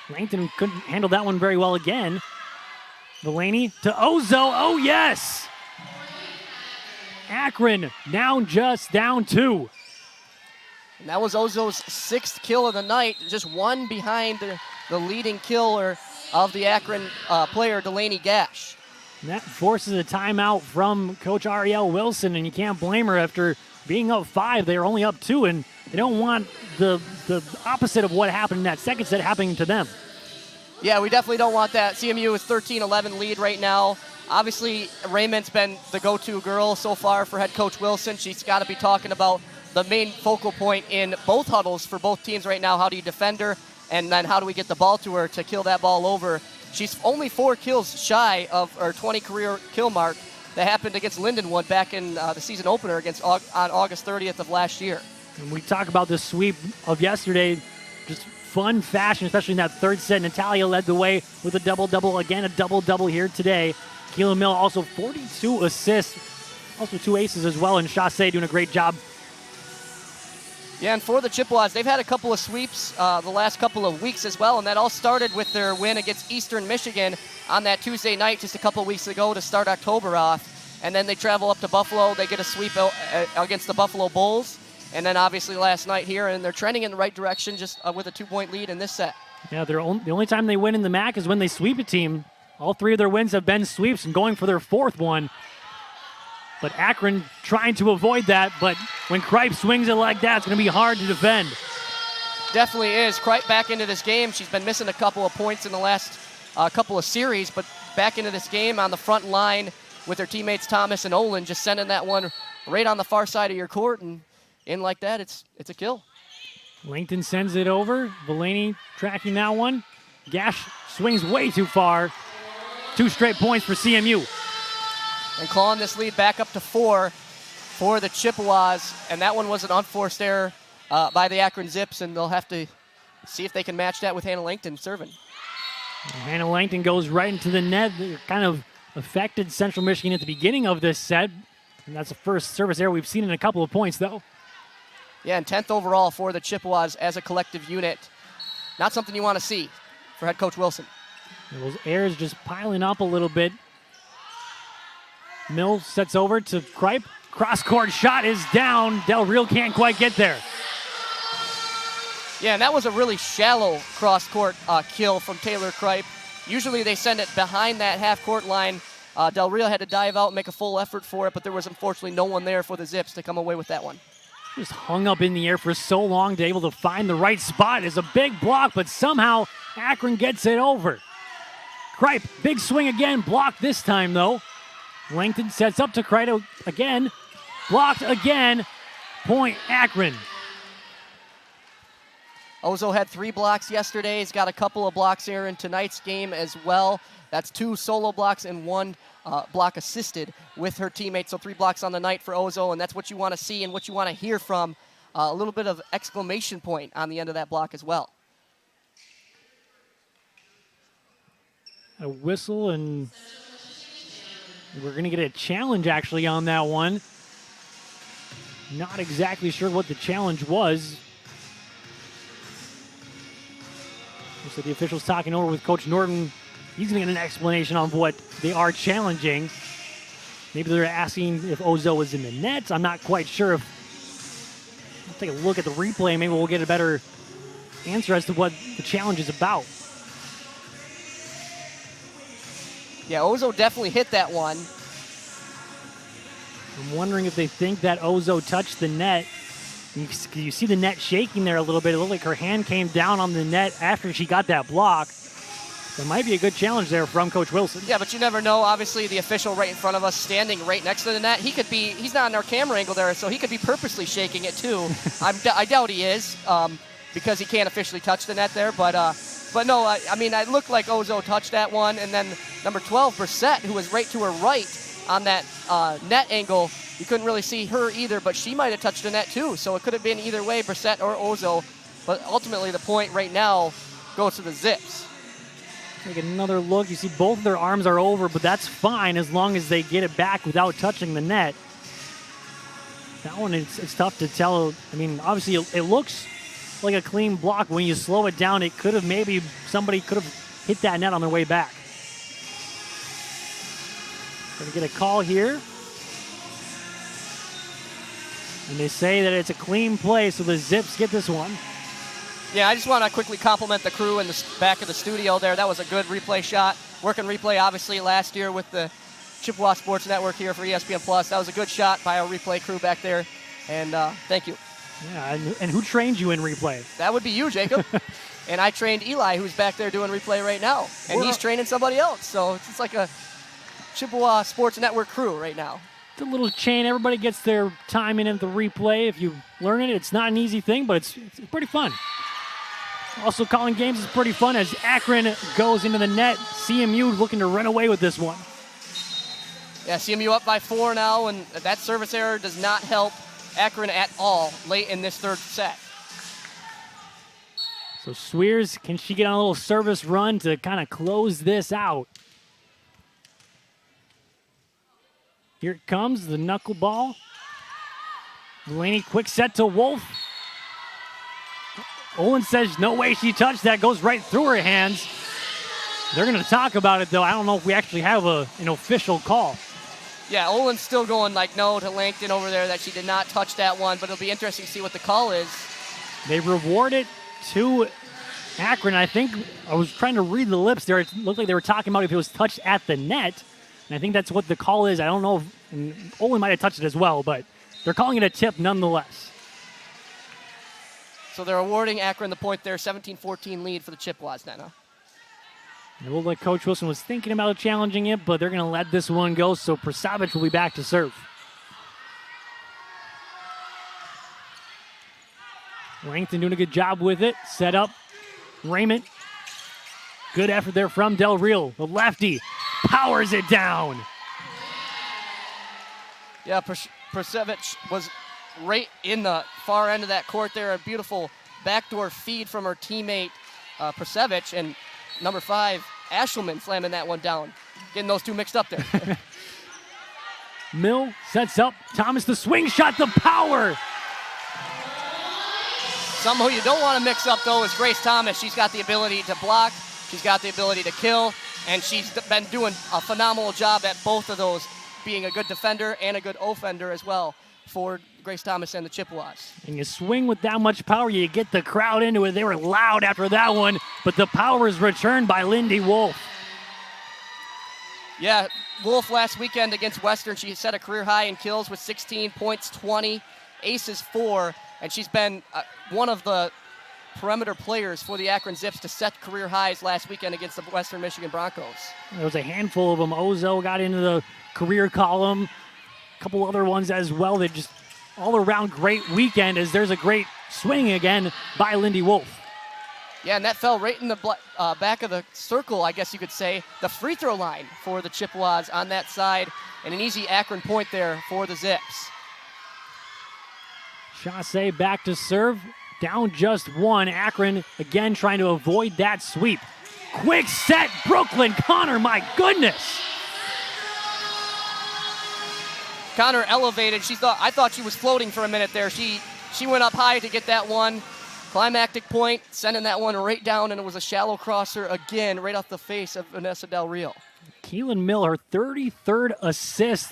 Speaker 1: Langton couldn't handle that one very well again. Delaney to Ozo. Oh, yes! Akron now just down 2.
Speaker 2: And that was Ozo's 6th kill of the night, just one behind the leading killer of the Akron player, Delaney Gash.
Speaker 1: And that forces a timeout from Coach Arielle Wilson, and you can't blame her after being up 5. They are only up 2, and They don't want the opposite of what happened in that second set happening to them.
Speaker 2: Yeah, we definitely don't want that. CMU is 13-11 lead right now. Obviously, Raymond's been the go-to girl so far for head coach Wilson. She's got to be talking about the main focal point in both huddles for both teams right now. How do you defend her? And then how do we get the ball to her to kill that ball over? She's only 4 kills shy of her 20 career kill mark that happened against Lindenwood back in the season opener on August 30th of last year.
Speaker 1: And we talk about the sweep of yesterday, just fun fashion, especially in that third set. Natalia led the way with a double-double. Again, a double-double here today. Keelan Mill also 42 assists, also 2 aces as well, and Chassé doing a great job.
Speaker 2: Yeah, and for the Chippewas, they've had a couple of sweeps the last couple of weeks as well, and that all started with their win against Eastern Michigan on that Tuesday night just a couple of weeks ago to start October off. And then they travel up to Buffalo. They get a sweep against the Buffalo Bulls. And then obviously last night here, and they're trending in the right direction just with a 2-point lead in this set.
Speaker 1: Yeah, the only time they win in the MAC is when they sweep a team. All 3 of their wins have been sweeps and going for their 4th one. But Akron trying to avoid that, but when Kripe swings it like that, it's going to be hard to defend.
Speaker 2: Definitely is. Kripe back into this game. She's been missing a couple of points in the last couple of series, but back into this game on the front line with her teammates Thomas and Olin, just sending that one right on the far side of your court, and in like that, it's a kill.
Speaker 1: Langton sends it over. Delaney tracking that one. Gash swings way too far. 2 straight points for CMU.
Speaker 2: And clawing this lead back up to 4 for the Chippewas. And that one was an unforced error by the Akron Zips, and they'll have to see if they can match that with Hannah Langton serving.
Speaker 1: Hannah Langton goes right into the net. They kind of affected Central Michigan at the beginning of this set. And that's the first service error we've seen in a couple of points, though.
Speaker 2: Yeah, and 10th overall for the Chippewas as a collective unit. Not something you want to see for head coach Wilson.
Speaker 1: And those errors just piling up a little bit. Mill sets over to Kripe. Cross-court shot is down. Del Real can't quite get there.
Speaker 2: Yeah, and that was a really shallow cross-court kill from Taylor Kripe. Usually they send it behind that half-court line. Del Real had to dive out and make a full effort for it, but there was unfortunately no one there for the Zips to come away with that one.
Speaker 1: Just hung up in the air for so long to able to find the right spot. It's a big block, but somehow Akron gets it over. Kripe, big swing again, blocked this time though. Langton sets up to Kripe again, blocked again, point Akron.
Speaker 2: Ozo had 3 blocks yesterday. He's got a couple of blocks here in tonight's game as well. That's 2 solo blocks and 1 block assisted with her teammates. So 3 blocks on the night for Ozo, and that's what you want to see and what you want to hear from. A little bit of exclamation point on the end of that block as well.
Speaker 1: A whistle, and we're going to get a challenge actually on that one. Not exactly sure what the challenge was. So the official's talking over with Coach Norton. He's going to get an explanation on what they are challenging. Maybe they're asking if Ozo was in the net. I'm not quite sure if... I'll take a look at the replay. Maybe we'll get a better answer as to what the challenge is about.
Speaker 2: Yeah, Ozo definitely hit that one.
Speaker 1: I'm wondering if they think that Ozo touched the net. You see the net shaking there a little bit. It looked like her hand came down on the net after she got that block. There might be a good challenge there from Coach Wilson.
Speaker 2: Yeah, but you never know. Obviously, the official right in front of us, standing right next to the net, he's not in our camera angle there, so he could be purposely shaking it too. I doubt he is, because he can't officially touch the net there. But no, I mean, it looked like Ozo touched that one, and then number 12, Brissett, who was right to her right on that net angle, you couldn't really see her either, but she might have touched the net too. So it could have been either way, Brissett or Ozo. But ultimately, the point right now goes to the Zips.
Speaker 1: Take another look. You see both of their arms are over, but that's fine as long as they get it back without touching the net. That one, it's tough to tell. I mean, obviously, it looks like a clean block. When you slow it down, it could have maybe somebody could have hit that net on their way back. Gonna get a call here. And they say that it's a clean play, so the Zips get this one.
Speaker 2: Yeah, I just want to quickly compliment the crew in the back of the studio there. That was a good replay shot. Working replay, obviously, last year with the Chippewa Sports Network here for ESPN+. That was a good shot by our replay crew back there, and thank you.
Speaker 1: Yeah, and who trained you in replay?
Speaker 2: That would be you, Jacob. And I trained Eli, who's back there doing replay right now. And he's training somebody else. So it's like a Chippewa Sports Network crew right now.
Speaker 1: It's a little chain. Everybody gets their time in at the replay. If you learn it, it's not an easy thing, but it's pretty fun. Also, calling games is pretty fun as Akron goes into the net. CMU looking to run away with this one.
Speaker 2: Yeah, CMU up by 4 now, and that service error does not help Akron at all late in this third set.
Speaker 1: So Swears, can she get on a little service run to kind of close this out? Here it comes, the knuckleball. Delaney, quick set to Wolf. Olin says no way she touched that, goes right through her hands. They're going to talk about it, though. I don't know if we actually have an official call.
Speaker 2: Yeah, Olin's still going like no to Langton over there that she did not touch that one, but it'll be interesting to see what the call is.
Speaker 1: They reward it to Akron. I think I was trying to read the lips there. It looked like they were talking about if it was touched at the net. And I think that's what the call is. I don't know if Olin might have touched it as well, but they're calling it a tip nonetheless.
Speaker 2: So they're awarding Akron the point there, 17-14 lead for the Chippewas now.
Speaker 1: It looked like Coach Wilson was thinking about challenging it, but they're going to let this one go, so Prasavich will be back to serve. Langton doing a good job with it. Set up. Raymond. Good effort there from Del Real. The lefty powers it down.
Speaker 2: Yeah, Prasevich was right in the far end of that court there. A beautiful backdoor feed from her teammate, Prasevich. And number 5, Ashelman slamming that one down. Getting those two mixed up there.
Speaker 1: Mill sets up. Thomas the swing shot, the power.
Speaker 2: Someone who you don't want to mix up, though, is Grace Thomas. She's got the ability to block. She's got the ability to kill. And she's been doing a phenomenal job at both of those, being a good defender and a good offender as well for Grace Thomas and the Chippewas.
Speaker 1: And you swing with that much power, you get the crowd into it. They were loud after that one, but the power is returned by Lindy Wolf.
Speaker 2: Yeah, Wolf last weekend against Western, she set a career high in kills with 16 points, 20, aces 4, and she's been one of the perimeter players for the Akron Zips to set career highs last weekend against the Western Michigan Broncos.
Speaker 1: There was a handful of them. Ozo got into the career column. A couple other ones as well. They just all around great weekend as there's a great swing again by Lindy Wolf.
Speaker 2: Yeah, and that fell right in the back of the circle, I guess you could say. The free throw line for the Chippewas on that side, and an easy Akron point there for the Zips. Chassé
Speaker 1: back to serve. Down just one. Akron again trying to avoid that sweep. Quick set, Brooklyn Connor, my goodness.
Speaker 2: Connor elevated. I thought she was floating for a minute there. She went up high to get that one. Climactic point, sending that one right down, and it was a shallow crosser again, right off the face of Vanessa Del Real.
Speaker 1: Keelan Mill, her 33rd assist.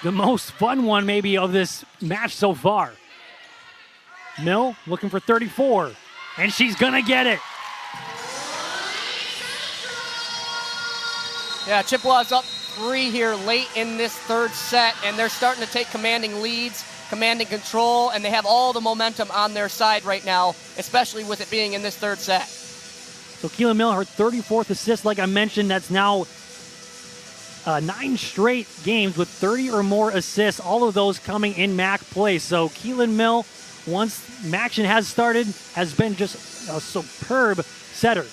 Speaker 1: The most fun one maybe of this match so far. Mill looking for 34, and she's gonna get it.
Speaker 2: Yeah, Chippewas up 3 here late in this third set, and they're starting to take commanding leads, commanding control, and they have all the momentum on their side right now, especially with it being in this third set.
Speaker 1: So Keelan Mill, her 34th assist, like I mentioned, that's now 9 straight games with 30 or more assists, all of those coming in MAC play. So Keelan Mill, once action has started, has been just a superb setter.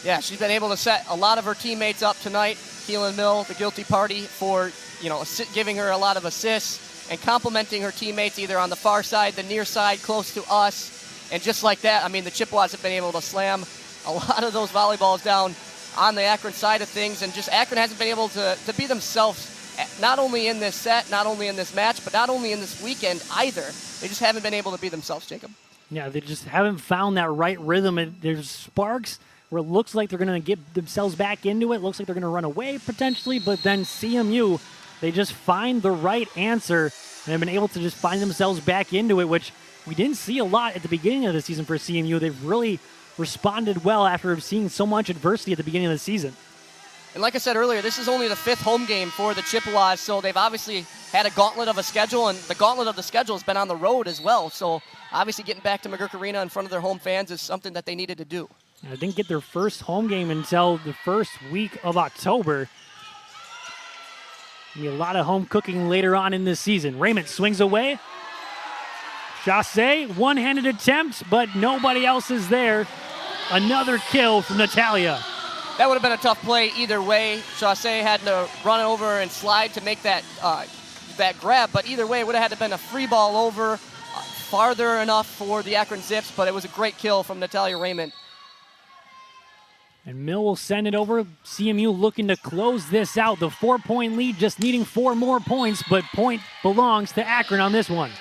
Speaker 2: Yeah, she's been able to set a lot of her teammates up tonight. Keelan Mill, the guilty party, for giving her a lot of assists and complimenting her teammates either on the far side, the near side, close to us. And just like that, I mean, the Chippewas have been able to slam a lot of those volleyballs down on the Akron side of things, and just Akron hasn't been able to be themselves, not only in this set, not only in this match, but not only in this weekend either. They just haven't been able to be themselves, Jacob.
Speaker 1: Yeah, they just haven't found that right rhythm. And there's sparks where it looks like they're going to get themselves back into it. Looks like they're going to run away potentially, but then CMU, they just find the right answer and have been able to just find themselves back into it, which we didn't see a lot at the beginning of the season for CMU. They've really responded well after seeing so much adversity at the beginning of the season.
Speaker 2: And like I said earlier, this is only the 5th home game for the Chippewas, so they've obviously had a gauntlet of a schedule, and the gauntlet of the schedule has been on the road as well. So obviously getting back to McGurk Arena in front of their home fans is something that they needed to do.
Speaker 1: They didn't get their first home game until the first week of October. Be a lot of home cooking later on in this season. Raymond swings away. Chassé, one-handed attempt, but nobody else is there. Another kill from Natalia.
Speaker 2: That would have been a tough play either way. Chassé had to run over and slide to make that that grab, but either way, it would have had to been a free ball over, farther enough for the Akron Zips, but it was a great kill from Natalia Raymond.
Speaker 1: And Mill will send it over. CMU looking to close this out. The 4-point lead, just needing 4 more points, but point belongs to Akron on this one.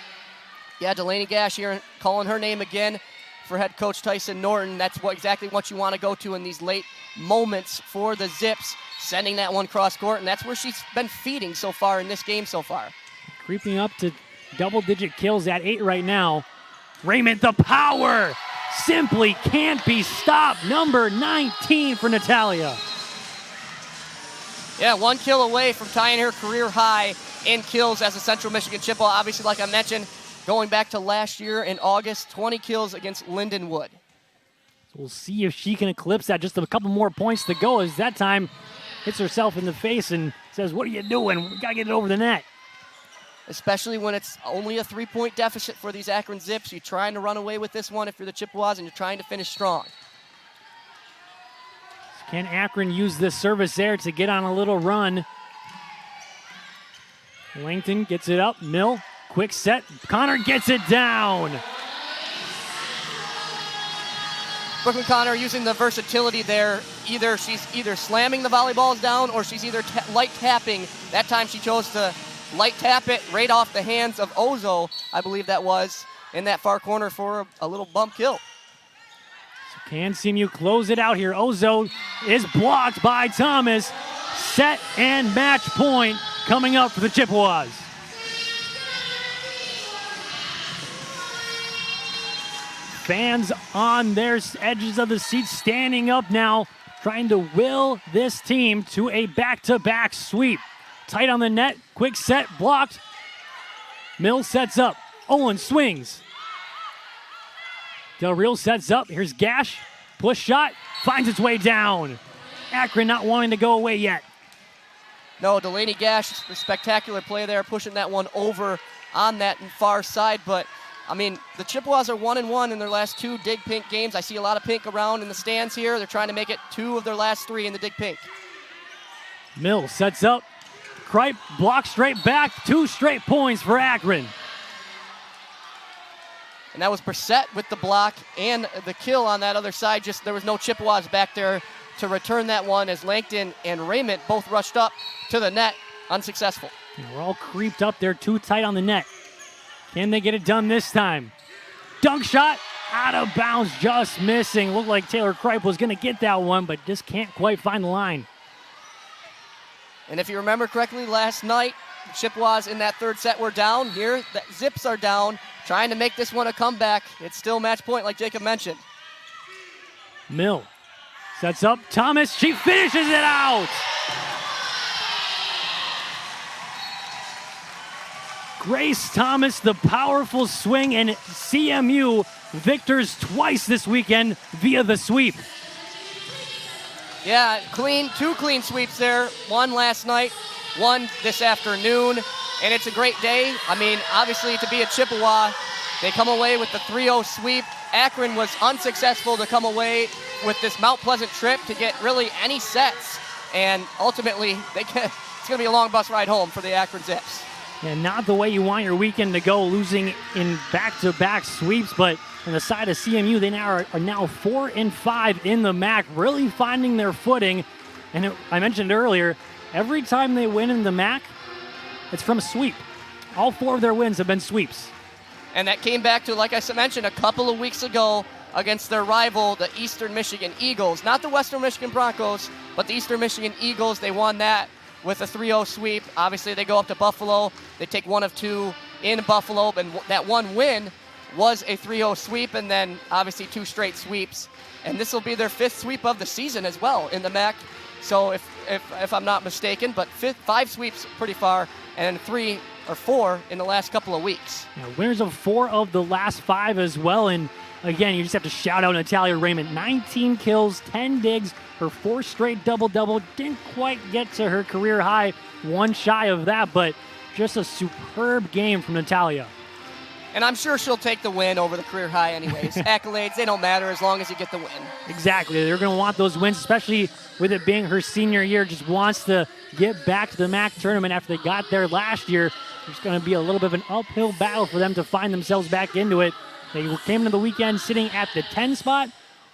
Speaker 2: Yeah, Delaney Gash here calling her name again for head coach Tyson Norton. That's exactly what you want to go to in these late moments for the Zips, sending that one cross court, and that's where she's been feeding so far in this game so far.
Speaker 1: Creeping up to double-digit kills at 8 right now. Raymond, the power! Simply can't be stopped. Number 19 for Natalia.
Speaker 2: Yeah, 1 kill away from tying her career high in kills as a Central Michigan Chippewa. Obviously, like I mentioned, going back to last year in August, 20 kills against Lindenwood.
Speaker 1: So we'll see if she can eclipse that. Just a couple more points to go, as that time hits herself in the face and says, "What are you doing? We got to get it over the net."
Speaker 2: Especially when it's only a 3-point deficit for these Akron Zips. You're trying to run away with this one if you're the Chippewas, and you're trying to finish strong.
Speaker 1: Can Akron use this service there to get on a little run? Langton gets it up. Mill, quick set. Connor gets it down.
Speaker 2: Brooklyn Connor using the versatility there. She's either slamming the volleyballs down or she's either light tapping. That time she chose to light tap it right off the hands of Ozo, I believe that was, in that far corner for a little bump kill.
Speaker 1: So can CMU close it out here? Ozo is blocked by Thomas. Set and match point coming up for the Chippewas. Fans on their edges of the seats standing up now, trying to will this team to a back-to-back sweep. Tight on the net, quick set, blocked. Mill sets up, Owen swings. Del Real sets up, here's Gash, push shot, finds its way down. Akron not wanting to go away yet.
Speaker 2: No, Delaney Gash, a spectacular play there, pushing that one over on that far side, but I mean, the Chippewas are 1-1 in their last 2 Dig Pink games. I see a lot of pink around in the stands here. They're trying to make it 2 of their last 3 in the Dig Pink.
Speaker 1: Mill sets up. Kripe blocks straight back. 2 straight points for Akron.
Speaker 2: And that was Brissett with the block and the kill on that other side. Just there was no Chippewas back there to return that one as Langton and Raymond both rushed up to the net, unsuccessful.
Speaker 1: Yeah, we're all creeped up there, too tight on the net. Can they get it done this time? Dunk shot, out of bounds, just missing. Looked like Taylor Kripe was going to get that one, but just can't quite find the line.
Speaker 2: And if you remember correctly, last night, the Chippewas in that 3rd set were down. Here, the Zips are down, trying to make this one a comeback. It's still match point, like Jacob mentioned.
Speaker 1: Mill sets up. Thomas, she finishes it out. Grace Thomas, the powerful swing, and CMU victors twice this weekend via the sweep.
Speaker 2: Yeah, 2 clean sweeps there. 1 last night, 1 this afternoon, and it's a great day. I mean, obviously to be a Chippewa, they come away with the 3-0 sweep. Akron was unsuccessful to come away with this Mount Pleasant trip to get really any sets, and ultimately it's going to be a long bus ride home for the Akron Zips.
Speaker 1: And not the way you want your weekend to go, losing in back-to-back sweeps, but on the side of CMU, they are now 4-5 in the MAC, really finding their footing. And I mentioned earlier, every time they win in the MAC, it's from a sweep. All 4 of their wins have been sweeps.
Speaker 2: And that came back to, like I mentioned, a couple of weeks ago against their rival, the Eastern Michigan Eagles. Not the Western Michigan Broncos, but the Eastern Michigan Eagles. They won that with a 3-0 sweep. Obviously, they go up to Buffalo. They take 1 of 2 in Buffalo, and that 1 win was a 3-0 sweep, and then obviously 2 straight sweeps. And this will be their 5th sweep of the season as well in the MAC. So if I'm not mistaken, but 5 sweeps pretty far, and 3 or 4 in the last couple of weeks.
Speaker 1: Yeah, winners of 4 of the last 5 as well. And again, you just have to shout out Natalia Raymond. 19 kills, 10 digs, her 4th straight double-double. Didn't quite get to her career high, 1 shy of that, but just a superb game from Natalia.
Speaker 2: And I'm sure she'll take the win over the career high anyways. Accolades, they don't matter as long as you get the win.
Speaker 1: Exactly. They're going to want those wins, especially with it being her senior year. Just wants to get back to the MAC tournament after they got there last year. It's going to be a little bit of an uphill battle for them to find themselves back into it. They came into the weekend sitting at the 10 spot.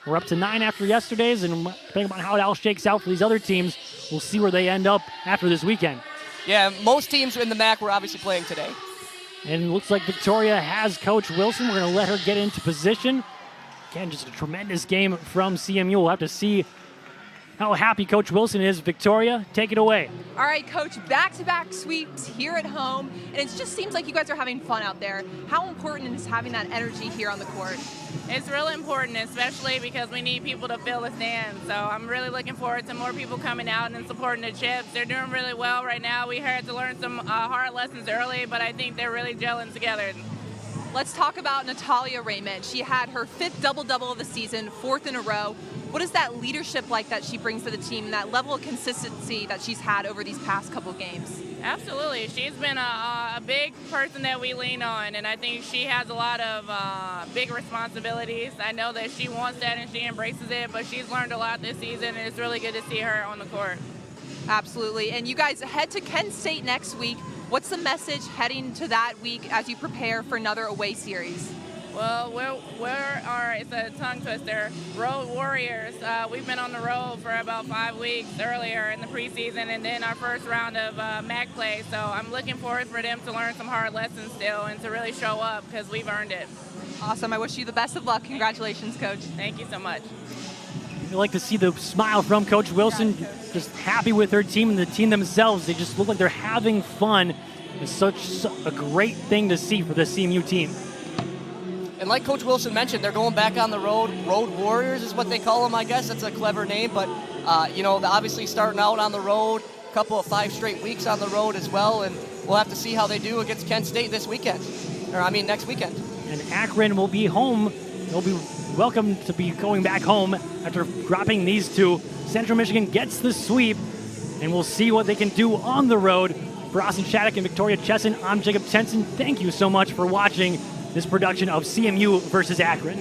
Speaker 1: We're up to 9 after yesterday's, and depending on how it all shakes out for these other teams, we'll see where they end up after this weekend.
Speaker 2: Yeah, most teams in the MAC were obviously playing today.
Speaker 1: And it looks like Victoria has Coach Wilson. We're going to let her get into position. Again, just a tremendous game from CMU. We'll have to see how happy Coach Wilson is. Victoria, take it away.
Speaker 3: All right, Coach, back-to-back sweeps here at home, and it just seems like you guys are having fun out there. How important is having that energy here on the court?
Speaker 4: It's really important, especially because we need people to fill the stands. So I'm really looking forward to more people coming out and supporting the Chips. They're doing really well right now. We had to learn some hard lessons early, but I think they're really gelling together.
Speaker 3: Let's talk about Natalia Raymond. She had her 5th double-double of the season, 4th in a row. What is that leadership like that she brings to the team, and that level of consistency that she's had over these past couple games?
Speaker 4: Absolutely. She's been a big person that we lean on, and I think she has a lot of big responsibilities. I know that she wants that and she embraces it, but she's learned a lot this season, and it's really good to see her on the court.
Speaker 3: Absolutely. And you guys head to Kent State next week. What's the message heading to that week as you prepare for another away series?
Speaker 4: Well, it's a tongue twister, road warriors. We've been on the road for about 5 weeks earlier in the preseason, and then our first round of MAC play. So I'm looking forward for them to learn some hard lessons still and to really show up because we've earned it.
Speaker 3: Awesome. I wish you the best of luck. Congratulations, Coach.
Speaker 4: Thank you so much.
Speaker 1: You like to see the smile from Coach Wilson, just happy with her team and the team themselves. They just look like they're having fun. It's such a great thing to see for the CMU team.
Speaker 2: And like Coach Wilson mentioned, they're going back on the road. Road Warriors is what they call them, I guess. That's a clever name. But, obviously starting out on the road, a couple of 5 straight weeks on the road as well. And we'll have to see how they do against Kent State next weekend. And
Speaker 1: Akron will be home. They'll be welcome to be going back home after dropping these 2. Central Michigan gets the sweep, and we'll see what they can do on the road. For Austin Shattuck and Victoria Chesson, I'm Jacob Tenson. Thank you so much for watching this production of CMU versus Akron.